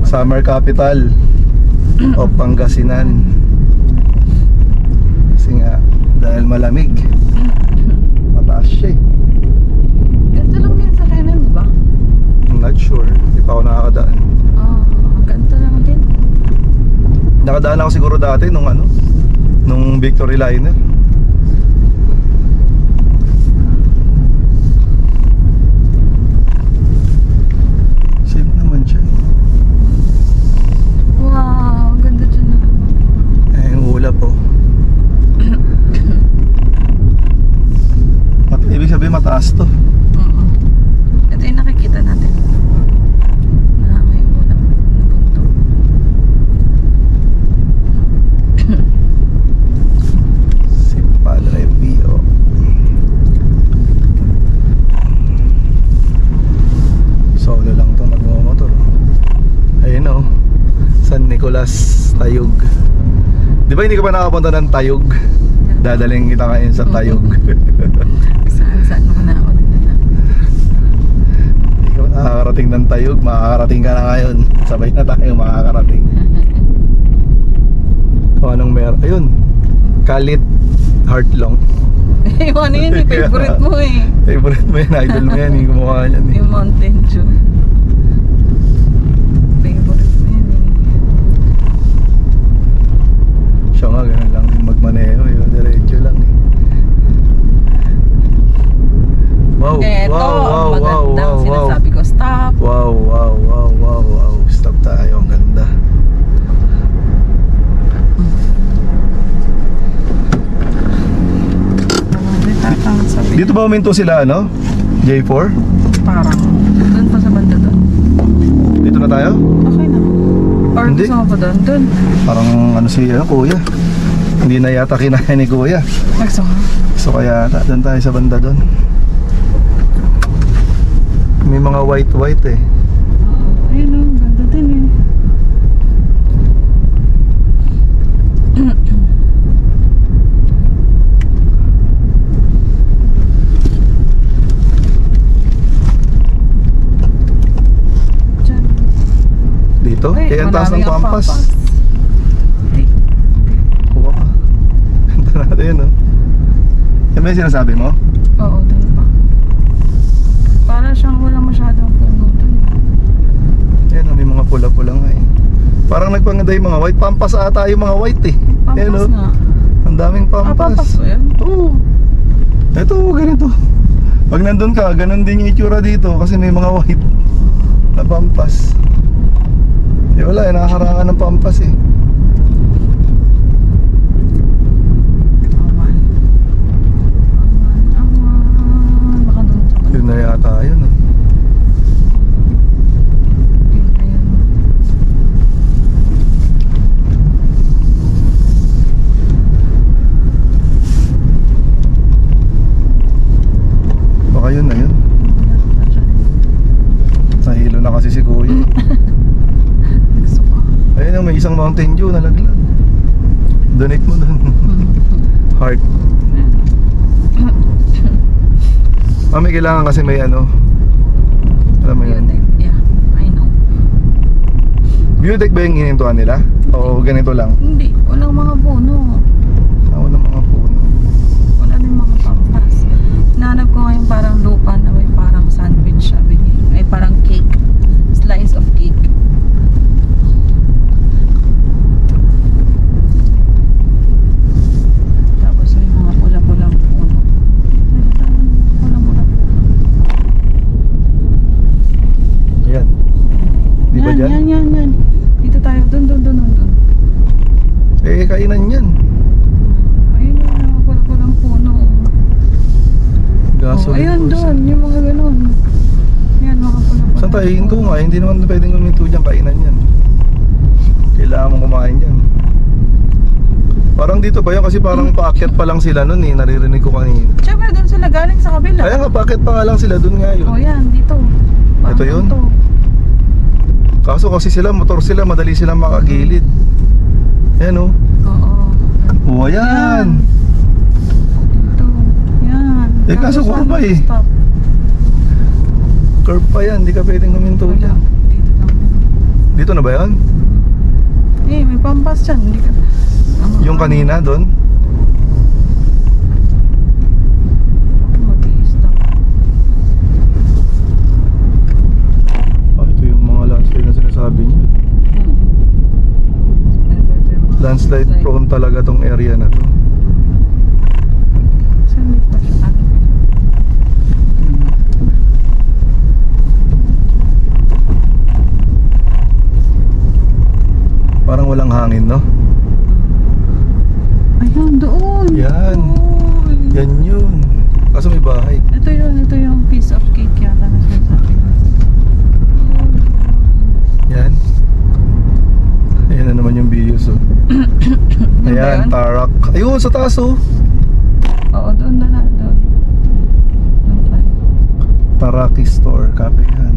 summer capital of Pangasinan. Kasi nga dahil malamig, mataas siya eh. Ganito lang din sa kanan, di ba? I'm not sure, hindi pa ako nakakadaan. Oo, ganito lang din. Nakadaan ako siguro dati nung ano, nung Victory Liner. Safe naman siya. Wow, ang ganda dyan na. Eh, yung ulap oh. Ibig sabihin mataas to. Ito yung nakikita natin. Na may ulap na punto. Si Padre Pio. Solo lang to nagmamotor. Ayun oh, San Nicolas, Tayug. Di ba hindi ka pa nakapunta ng Tayug? Dadaling kita ngayon sa Tayog. Saan mo na ako dito na. Hindi ka nakakarating ng Tayog, makakarating ka na ngayon. Sabay na tayo makakarating. O anong meron? Ayun, Kalit Heartlong. Yung ano yun, yung favorite mo eh. Favorite mo yan, idol mo yan, yung gumawa niyan eh. Yung Mountain Dew. Favorite mo yan eh. Siya nga, ganun lang din magmaneho, yun, diretso lang eh. Wow, Eto, wow, wow, ang wow, magandang wow, wow. sinasabi ko, stop. Wow, wow, wow, wow, wow. Stop tayo, ang ganda. Dito ba uminto sila, ano? J4? Parang, doon pa sa banda doon. Dito na tayo? Okay na. Or Hindi. gusto mo pa doon? Doon. Parang ano si kuya. Hindi na yata kinaya ni kuya. Gusto ka? So kaya doon tayo sa banda doon. May mga white eh. Ayun o, ganda din eh. Diyan. Dito? Ay, Kaya ang taas ng maraming ang pampas. Hindi. Kuha ka. Ganda natin yun, no? Yan ba yung sinasabi mo? Oo, doon pa. Para siyang wala masyadong puno doon. Yan, may mga pula-pula nga eh. Parang nagpanganda yung mga white. Pampas ata yung mga white eh. Pampas Yan, no? nga. Ang daming Ah, pampas ba yan? Oo. Ito, ganito. Pag nandun ka, ganun din yung itsura dito kasi may mga white na pampas. Eh wala, nakaharangan ng pampas eh. Aman. Aman. Baka doon sa Yun na yata yun ah. Yun na yun. Baka yun na yun. Nahilo na kasi si kuya. Gusto ko. Ayun may isang Mountain Dew na laglag. Donate mo dun. Heart. May kailangan kasi may ano. Alam mo yun. Yeah, I know. Biotech ba yung hinintuan nila? O ganito lang? Hindi, walang mga puno. Ako ng mga puno. Wala din mga pampas. Nanap ko ngayon parang lupa na may parang sandwich siya. Ay parang cake. Slice of cake. Tapos may mga pula-pulang puno. Pula-pulang puno. Ayan. Di ba dyan? Yan. Dito tayo. Dun. Eh, kainan yan. Ayun na, mga pula-pulang puno. Gasoline. Ayun pulse. doon, yung mga ganun. Yan, mga pula-pulang Saan tayo hinto nga? Hindi naman pwedeng huminto dyan, kainan yan. Kailangan mong kumain dyan. Parang dito pa yun kasi parang paakyat pa lang sila nun eh. Naririnig ko kanina. Siyempre doon sila galing sa kabila. Kaya nga, paakyat pa nga lang sila dun nga yun. O yan, dito. Ito yun? To. Kaso kasi sila, motor sila, madali silang makagilid. Ayan o. Oo. Oh, ayan. Dito. Yan. Eh, kaso Tapos kurba ano, eh. stop. Curve pa yan, hindi ka pwedeng huminto Wala. dyan. Dito lang. Dito na ba yan? Eh, may pampas dyan. Hindi ka... Yung kanina doon? Mag-i-stop. Ito yung mga landslide na sinasabi niya. Ito yung mga Landslide prone talaga tong area na to. Saan pa siya? Parang walang hangin, no? Ayun, doon. Yan. Doon. Yan yun. Kaso may bahay. Ito yung piece of cake yata na sinasabi. Yan. Ayan na naman yung bios, oh. Yun ba Ayan, yun? Tarak. Ayun, sa taas, oh. Oo, doon na lang. Doon. Doon tayo. Taraki Store, Cafe yan.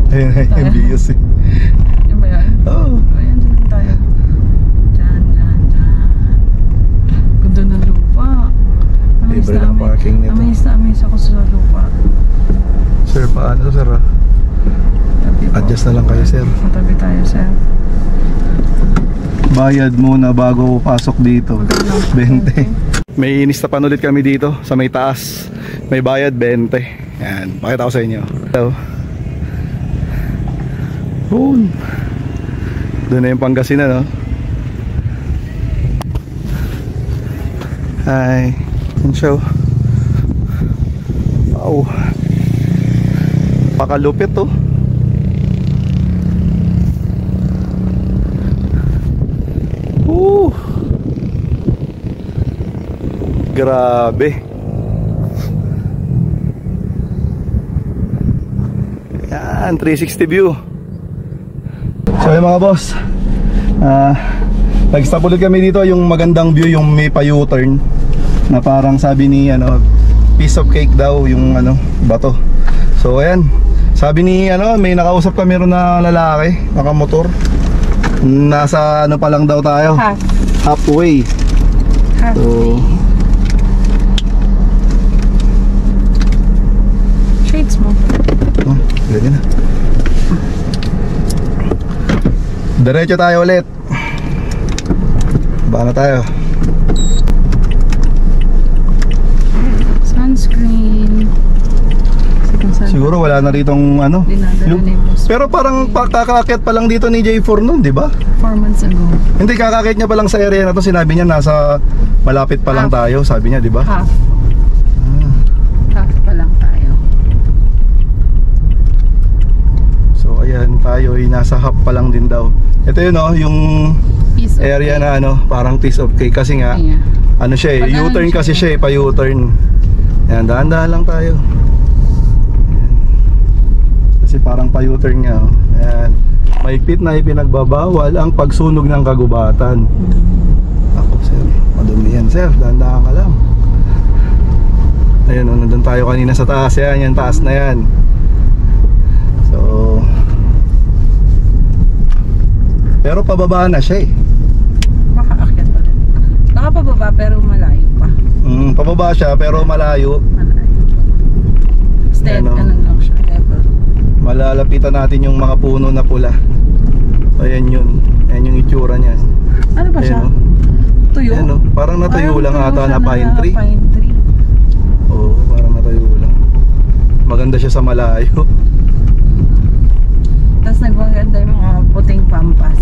Ayan, yung bios, eh. Yun ba yan? Oh. Ayan, doon tayo. Diyan. Ganda ng lupa. libre ng parking nito. Amaze ako sa lupa. Sir, paano sir? Adjust na lang kayo sir. Matabi tayo sir. Bayad muna bago pasok dito. 20. May inis na pan ulit kami dito sa may taas. May bayad 20. Yan, pakita ko sa inyo. Hello. Boom. Doon na yung Pangasinan, no? Hi. Yan show. Wow. Pakalupit to. Grabe. Yan, 360 view. So yung mga boss, nag-stop ulit kami dito. Yung magandang view, yung may pa-U-turn na parang sabi ni piece of cake daw yung bato. So ayan, sabi ni may nakausap kami ron na lalaki, nakamotor. Nasa pa lang daw tayo, halfway. So shades mo. oh, pwede na. Diretso tayo ulit. Baka na tayo. Sunscreen. Siguro wala na ritong pero parang kakakit pa lang dito ni J4 noon, di ba? 4 months ago. Hindi, kakakit niya pa lang sa area na to. Sinabi niya nasa malapit pa lang tayo, sabi niya, di ba? Half. Half pa lang tayo. So ayan, tayo ay nasa half pa lang din daw. Ito yun yung Piece of area cake. na parang piece of cake kasi nga Yeah. siya Pag U-turn siya, kasi siya pa U-turn. Ayan, dahan-dahan lang tayo. Kasi parang pa U-turn nga. Ayan, mahigpit na ipinagbabawal ang pagsunog ng kagubatan. Ako sir, madumi yan sir, dahan-dahan ka lang. Ayun, nandun tayo kanina sa taas. Yan, taas na yan. So pero pababa na siya Baka akyat pa rin. Baka pababa pero malayo pa. Pababa siya pero malayo. Malayo. Steady, ganun lang siya. Level. Malalapitan natin yung mga puno na pula. Ayan yun. Ayan yung itsura niya. Ano ba siya? Ayan, Tuyo? Ayan, parang natuyo lang ata na pine tree. Pine tree. Oo, parang natuyo lang. Maganda siya sa malayo. Tapos nagmaganda yung mga puting pampas.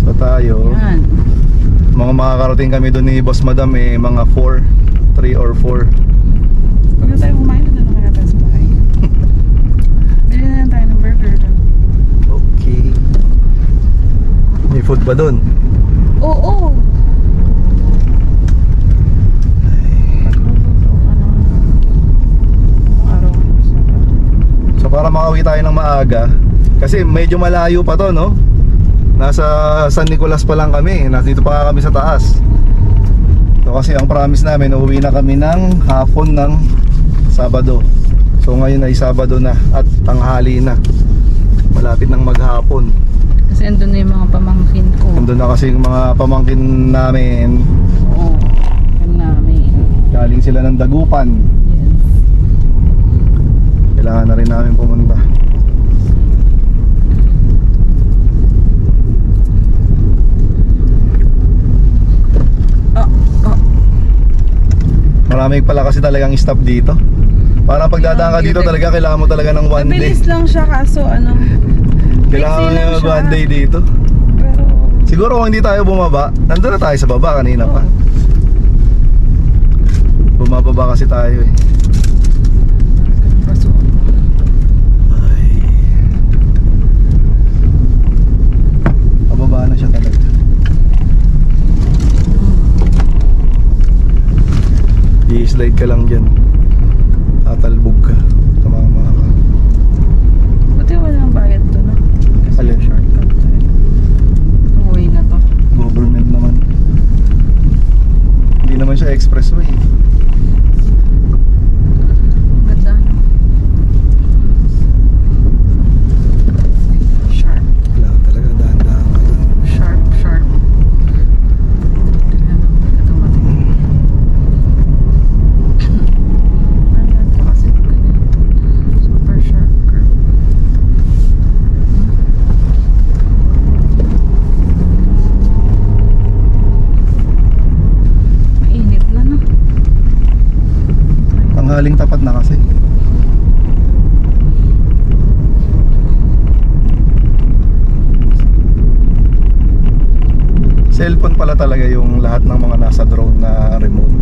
So tayo, Yan. mga makakarating kami doon ni Boss Madam mga 3 or 4. Pag na tayo kumain, doon na kaya tayo sa bahay. Bili na lang tayo ng burger doon. Okay. May food ba doon? Oo. Pagluluto ka na. Araw. So para makauwi tayo ng maaga, kasi medyo malayo pa to, no? Nasa San Nicolas pa lang kami. Nandito pa kami sa taas. So kasi ang promise namin, uuwi na kami ng hapon ng Sabado. So ngayon ay Sabado na at tanghali na. Malapit ng maghapon. Kasi andun na yung mga pamangkin ko. Andun na kasi yung mga pamangkin namin. Oo. Yung namin. Galing sila ng Dagupan. Yes. Kailangan na rin namin pumunta. Maraming pala kasi talagang stop dito. Parang pagdadaan ka dito talaga, kailangan mo talaga ng one day. Mabilis lang siya kaso Kailangan mo lang ng siya. one day dito. Pero Siguro kung hindi tayo bumaba, nandun na tayo sa baba kanina pa. Bumababa kasi tayo kaso Ay. Pababa na siya talaga. I-slide ka lang dyan. Tatalbog ka. Tumama ka. buti walang bayad to no? Kasi Alin? shortcut to Uwi na to. Government naman. Hindi naman siya expressway. Ganda no? Sharp. Wala talaga, dahan-dahan ka lang. Sharp. Tingnan mo, ito dumating. Tanghaling tapat na kasi. Cellphone pala talaga yung lahat ng mga nasa drone na remote.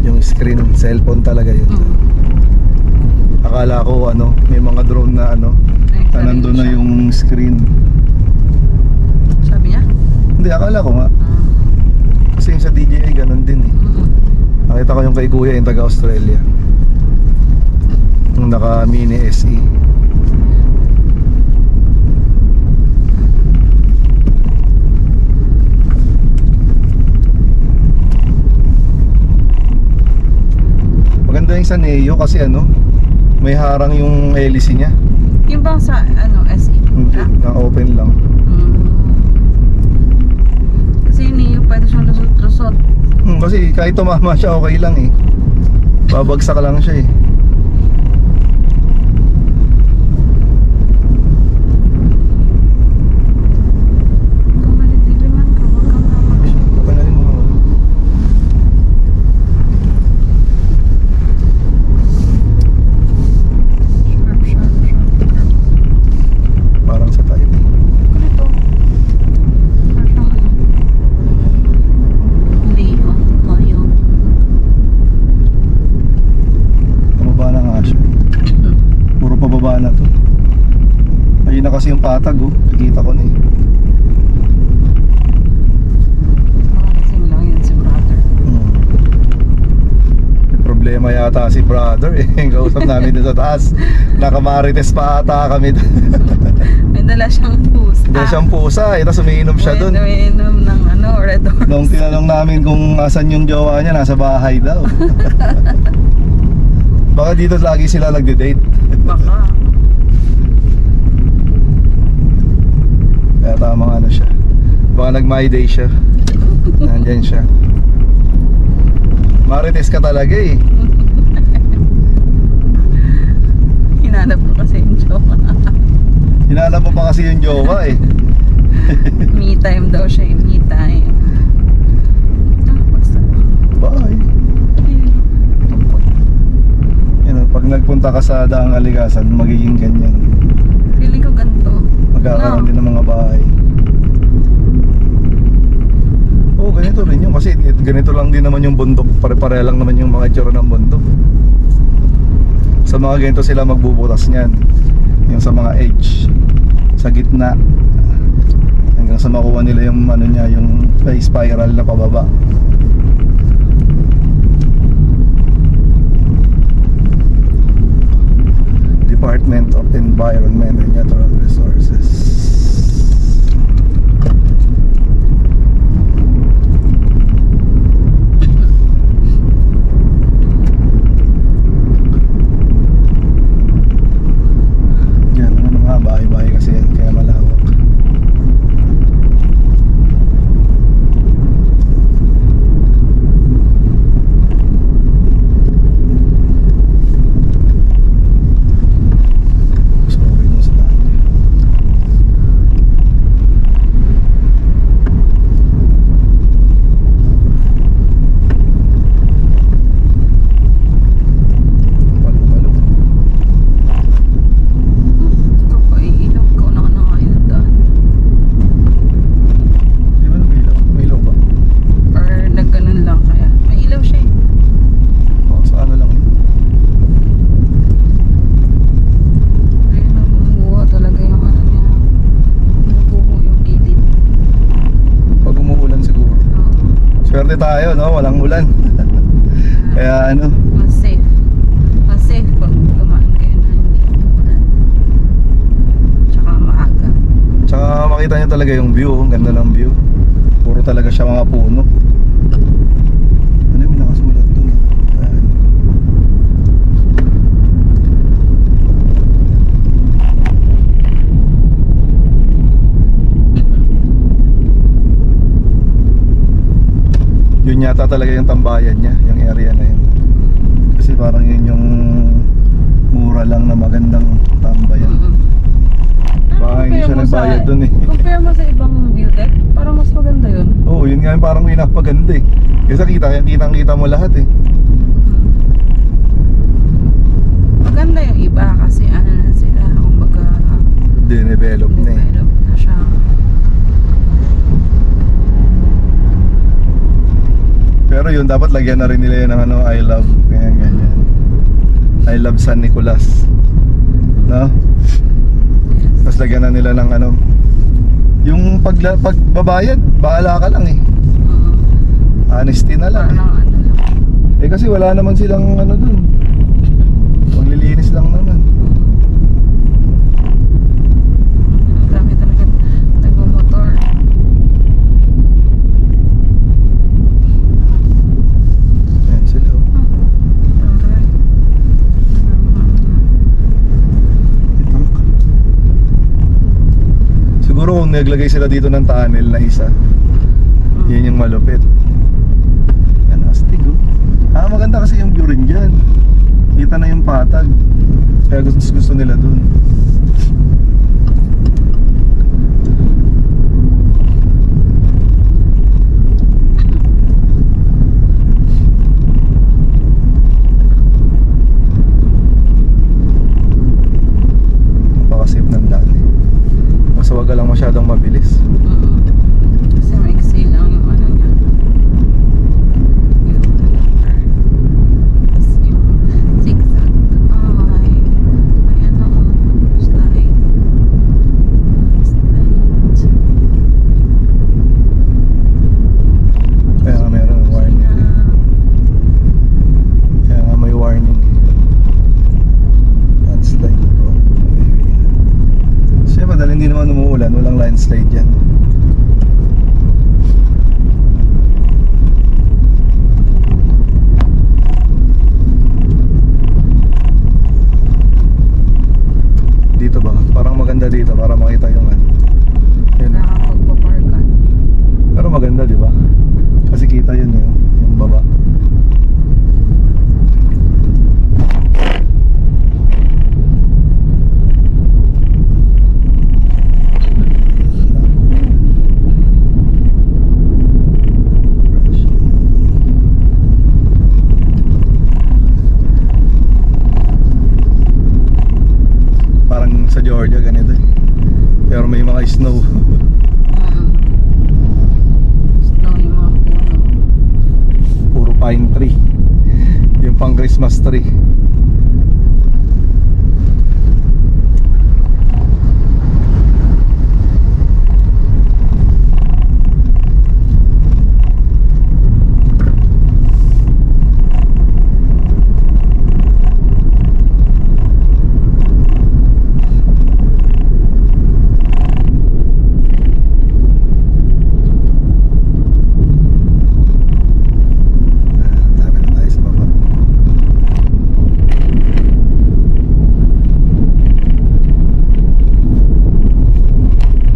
Yung screen, cellphone talaga yun. Akala ko ano, may mga drone na ano, na nandun na yung screen. Sabi niya? Hindi, akala ko nga. Kasi yung sa DJI ganun din eh. Nakita ko yung kay Kuya yung taga Australia. Yung naka mini SE. Maganda yung sa Neo kasi ano, may harang yung hélice niya. Yung bang sa ano, SE? Hindi, na-open lang. Kasi yun eh, yung pwede siyang lusot-lusot. Kasi kahit tumama siya okay lang eh. Babagsak lang siya eh. Kung malidiliman ka, huwag kang mamak-shoot. Panalin mo ako. Sharp, sharp, sharp. Parang sa tayo. Ganito. Parang ano. Leon, Lion. Pababa na nga siya. Puro pababa na to. Ayun na kasi yung patag oh. Nakikita ko na eh. Makakasing lang yun si brother. May problema yata si brother eh. Kausap namin dito sa taas. Nakamarites pa ata kami doon. May dala siyang pusa. Hindi siyang pusa eh. Tapos umiinom siya doon. Umiinom ng ano, Red Horse. Nung tinanong namin kung asan yung jowa niya, nasa bahay daw. Baka dito lagi sila nagde-date. Baka. Kaya tamang ano siya. Baka nag-my day siya. Nandyan siya. Marites ka talaga eh. Hinanap ko kasi yung jowa. Hinanap mo pa kasi yung jowa eh. Me time daw siya, me time. Basta. Bye. Yan, pag nagpunta ka sa Daang Aligasan, magiging ganyan. Feeling ko ganito. Magkakaroon din ng mga bahay. Oo, ganito rin yun. Kasi ganito lang din naman yung bundok. Pare-pare lang naman yung mga itsura ng bundok. Sa mga ganito sila magbubutas niyan. Yung sa mga edge. Sa gitna. Hanggang sa makuha nila yung ano niya, yung spiral na pababa. Department of Environment and Natural Resources. Yan, ano mga bahay-bahay kasi yan, kaya malawak. Swerte tayo, no? Walang ulan. Kaya ano, Mas safe. Mas safe pag dumaan kayo na hindi umulan. Tsaka maaga. tsaka makita nyo talaga yung view. Ang ganda ng view. Puro talaga siya mga puno. Ano yung nakasulat dun? Ayan. Yun yata talaga yung tambayan niya, yung area na yun. Kasi parang yun yung mura lang na magandang tambayan. Baka hindi siya nagbayad dun eh. Compare mo sa ibang view deck, parang mas maganda yun. Oo, yun nga yung parang pinapaganda eh. Kasi kitang-kita mo lahat eh. dapat lagyan na rin nila yun ng ano, I love, ganyan. I love San Nicolas. No? Tapos lagyan na nila ng ano, yung pagbabayad, bahala ka lang eh. Honesty na lang eh. Parang ano lang. Eh kasi wala naman silang ano dun. Maglilinis lang naman. Ang dami talaga nagmumotor. Ayan sila oh. Alright. Siguro kung naglagay sila dito ng tunnel na isa, yun yung malupit. Yan, astig oh. Maganda kasi yung view rin dyan. Kita na yung patag. Kaya gusto nila dun. Napaka-safe ng daan eh. Basta wag ka lang masyadong mabilis. Kasi maiksi lang yung ano niya. Yung turn. Tapos yung zigzag. Ay, may ano, slide. Kaya nga meron warning. Kaya nga may warning. Landslide prone area. Siyempre dahil hindi naman umuulan, walang landslide dyan. Dito ba? Parang maganda dito para makita yung ano. Yun. Nakakapagpapark ka. Pero maganda di ba? Kasi kita yun yung baba. Parang sa Georgia ganito eh. Pero may mga snow. Snow yung mga puno. Puro pine tree. Yung pang Christmas tree. Lapit na tayo sa baba.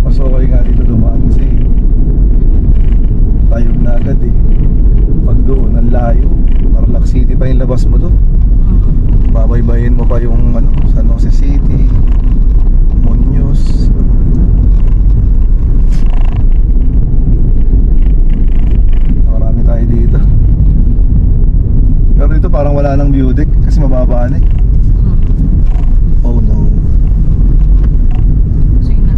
Mas okay nga dito dumaan kasi tayog na agad eh. Pag doon, ang layo. Tarlac City pa yung labas mo doon. Babaybayin mo pa yung ano, San Jose City, Muñoz. Marami tayo dito. Pero dito parang wala nang view deck kasi mababa na eh. Oh no. Sige na.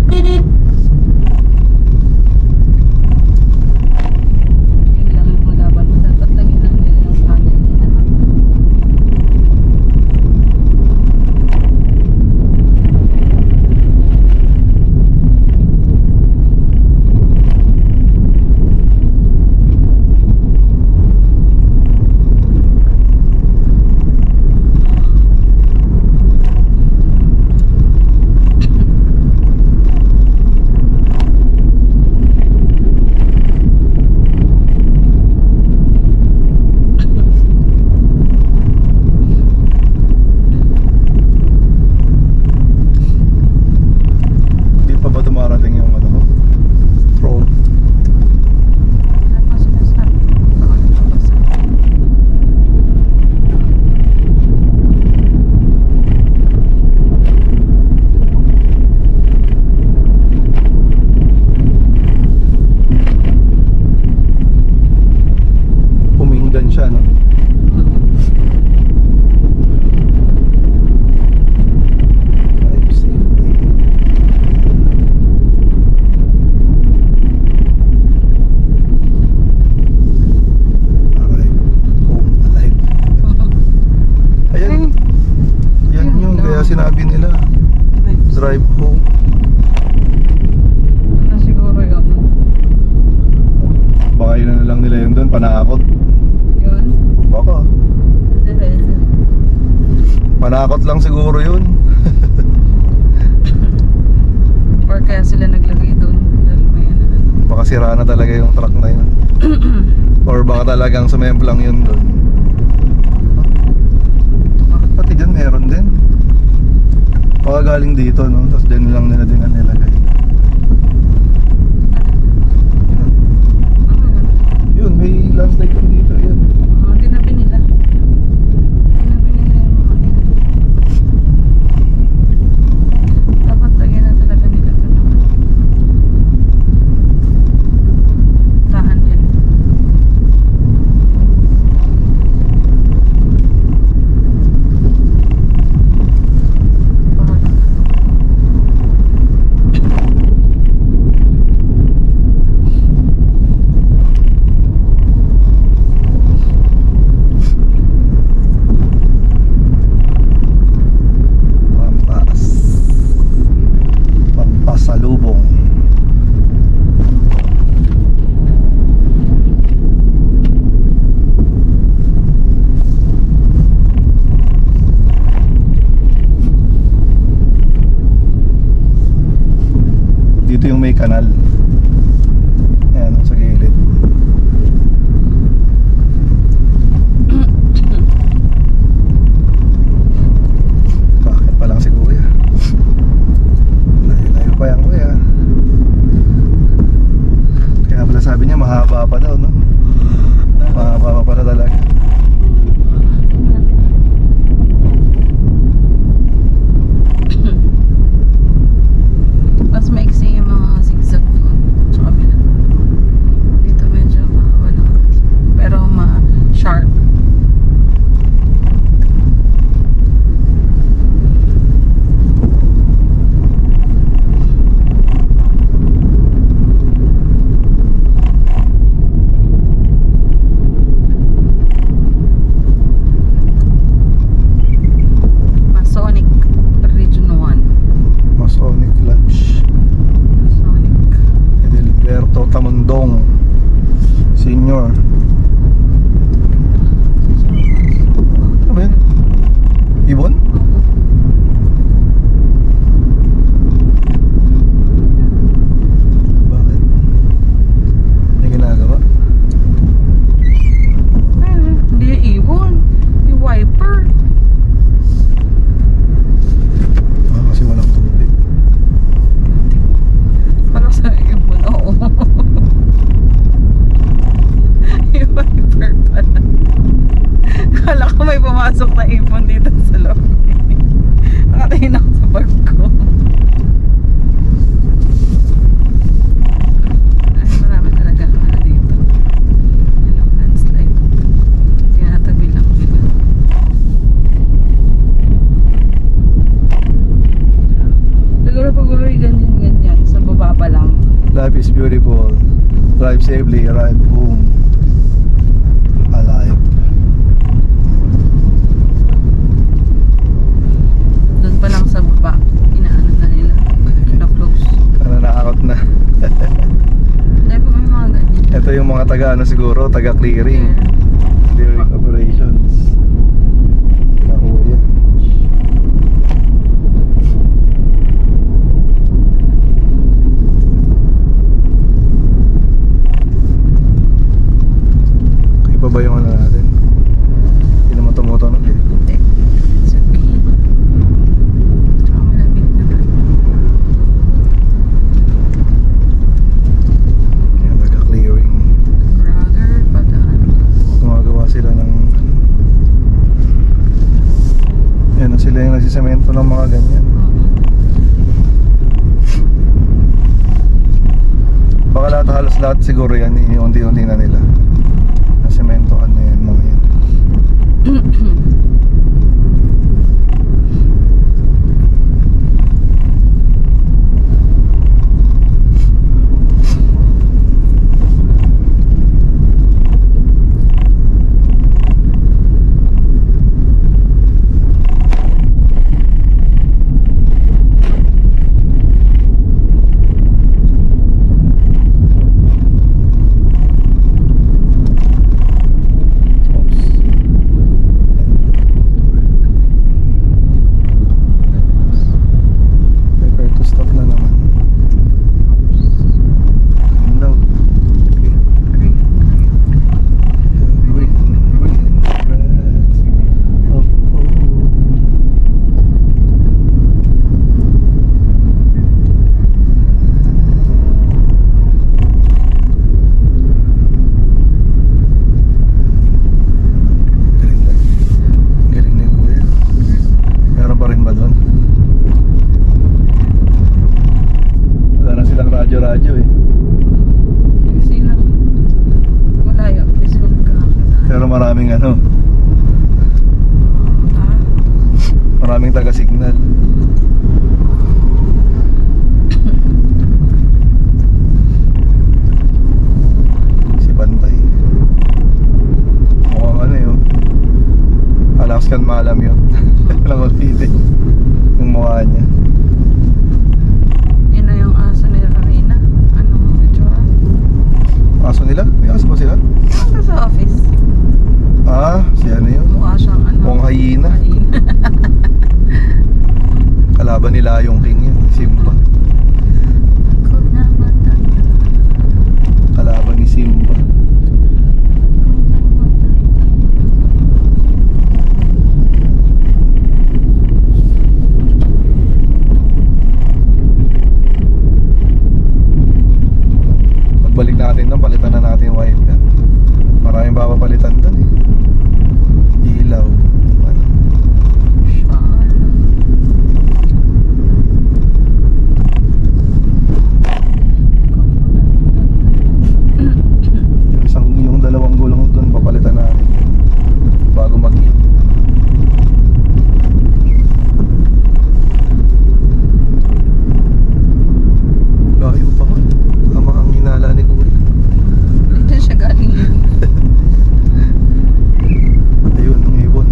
Yun lang yung dapat. Dapat lagyan lang nila yung tunnel nila. sinabi nila. Drive home. Ano siguro yun? Baka yun na lang nila yun doon, panakot. Yun? Baka. Diretso. Panakot lang siguro yun. Or kaya sila naglagay doon. Dahil may ano. Baka sira na talaga yung truck na yun. Or baka talagang sumemplang yun doon. Bakit pati dyan meron din? Baka galing dito, no? Tapos dyan lang nila din ang nilagay. Yun. Ano yun? Yun, may landslide din dito. Yun. Tinabi nila. Tinabi nila yung mga yun. Dapat lagyan na talaga nila ito naman. Tahan yan. Bahala. Pampas. Pampasalubong. Dito yung may kanal. Ayan, sa gilid. Bakit pa lang si Kuya? Layo-layo pa yan, Kuya. Kaya pala sabi niya mahaba pa daw, no? Mahaba pa pala talaga. Mas maiksi yung mga zigzag doon sa kabila. Dito medyo mahaba na konti. Pero ma-sharp. Masonic Region 1. Masonic Lunch. Masonic. Edelberto Tamundong Senior. Ano ba yun? Ibon? Bakit? May ginagawa? Hindi yung ibon. Yung wiper. Kasi walang tubig. Parang sa ibon. Oo. Yung wiper pala. Kala ko may pumasok na ibon dito sa loob. Nakatingin ako sa bag ko. Ay, marami talaga ano dito. Yung landslide. Tinatabi lang nila. Siguro pag uwi ganyan sa baba pa lang. Life is beautiful. Drive safely, arrive home alive. Doon pa lang sa baba, inaano na nila. Kina-close. Ano, nakakot na. Dahil pa may mga ganyan. Ito yung mga taga ano siguro, taga clearing. Clearing operations. Na Kuya. Iba ba yung ano natin? Hindi naman tumutunog eh. Hindi. Sabihin. Tsaka malamig naman. Yung taga clearing. Brother, padaan. Gumagawa sila ng ano. Yan na sila yung nagsisemento ng mga ganyan. Baka lahat, halos lahat siguro yan, iniunti-unti na nila. Nasementohan na yan mga yan. taga-signal. Si Bantay. Mukhang ano yun. Alaskan malam yun. Lang outfit yung mukha niya. Yun na yung aso ni Rarina. Ano itsura? Aso nila? May aso ba sila? Ito sa office. Ah, si ano yun? Mukha siyang ano. Mukhang hyena. Hyena. Kalaban nila yung king yun, Simba. Kalaban ni Simba. Pagbalik natin doon, palitan na natin yung wiper. Maraming papapalitan doon eh. Ilaw. Ano. Yung dalawang gulong doon papalitan natin bago mag-hit. Layo pa nga. Tama ang hinala ni Kuya. Dito siya galing yun. Ayun, ang ibon.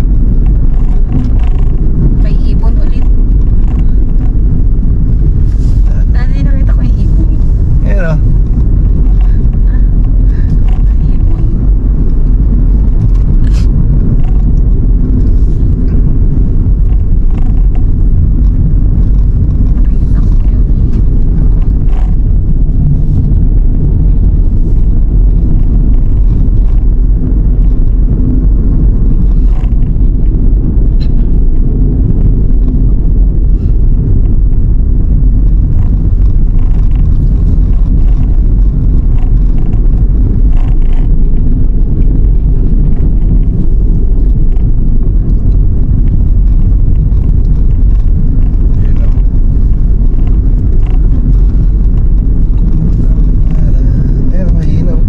May ibon ulit. Dati nakita ko yung ibon. Ayan ah. May ibon. Nakita ko yung ibon. Ayun ah. Ayan, mahina oh.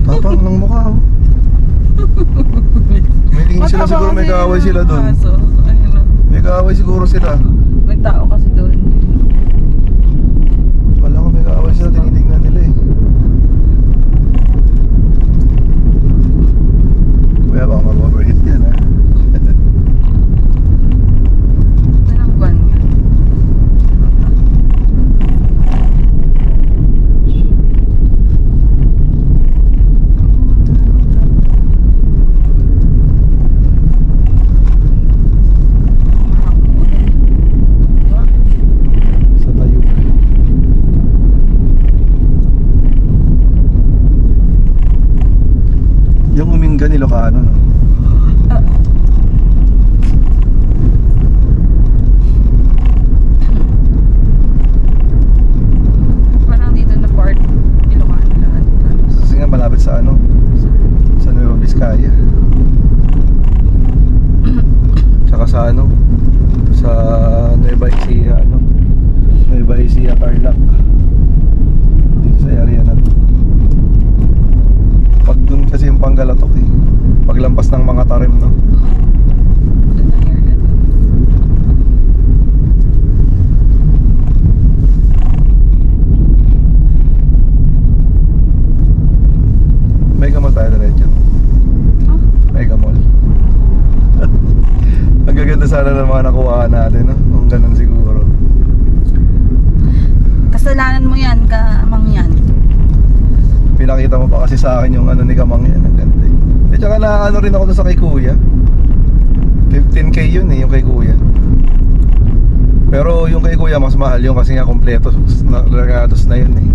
Tapang ng mukha oh. May tingin sila siguro, may kaaway sila doon. Ayun o. May kaaway siguro sila. May tao kasi doon. Wala ko, may kaaway sila, tinitingnan nila eh. Kuya, baka mag-overheat yan ha. Anong van yun? Sa tayo. Yung Uminga ni Ilocano no? Parang dito na part Ilocano lahat. Kasi nga malapit sa ano, sa Nueva Vizcaya. Tsaka sa ano, sa Nueva Ecija, ano, Nueva Ecija, Tarlac. Dito sa area na to. Pag dun kasi yung Panggalatok eh, paglampas ng mga tarim no. Doon na area doon. Mega Mall tayo diretso. Oh, Mega Mall. Ang gaganda sana ng mga nakuha natin no? Kung ganun siguro. kasalanan mo yan, kamang yan. Pinakita mo pa kasi sa akin yung ano ni Kamang yan. Ang ganda eh. At saka na ano rin ako doon sa kay Kuya. 15k yun eh, yung kay Kuya. Pero yung kay Kuya mas mahal yun kasi nga kompleto regados na yun eh.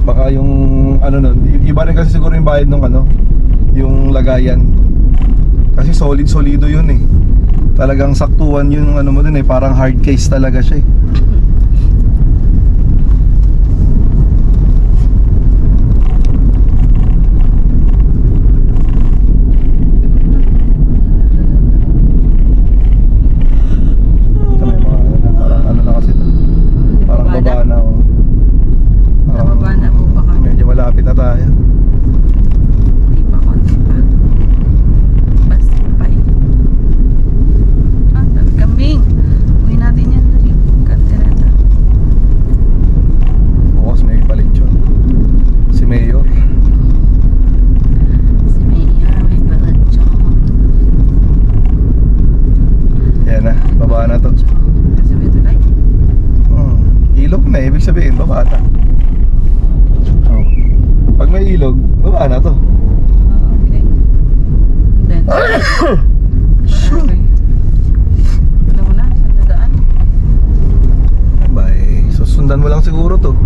Baka yung ano nun, iba rin kasi siguro yung bayad nung ano, yung lagayan. Kasi solido yun eh. Talagang saktuan yung ano mo dun eh, parang hard case talaga siya eh. Ito may mga parang ano na kasi ito. Parang Baba na? baba na oh. Nababa na po ba kami? Medyo malapit na tayo. Hindi pa, konti pa. Basta pa eh. ibig sabihin, baba na. Oh. Pag may ilog, baba na to. Okay. And then, okay. Alam mo na, saan nadaan? Bye. Susundan mo lang siguro to.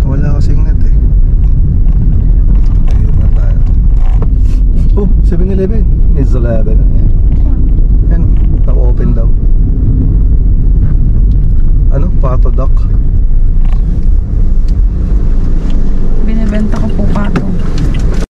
Wala kasing net eh. Ayun na tayo. Oh, 7-Eleven. It's 11. Ayan. Ayan, naka-open daw. Ano? Pato Duck.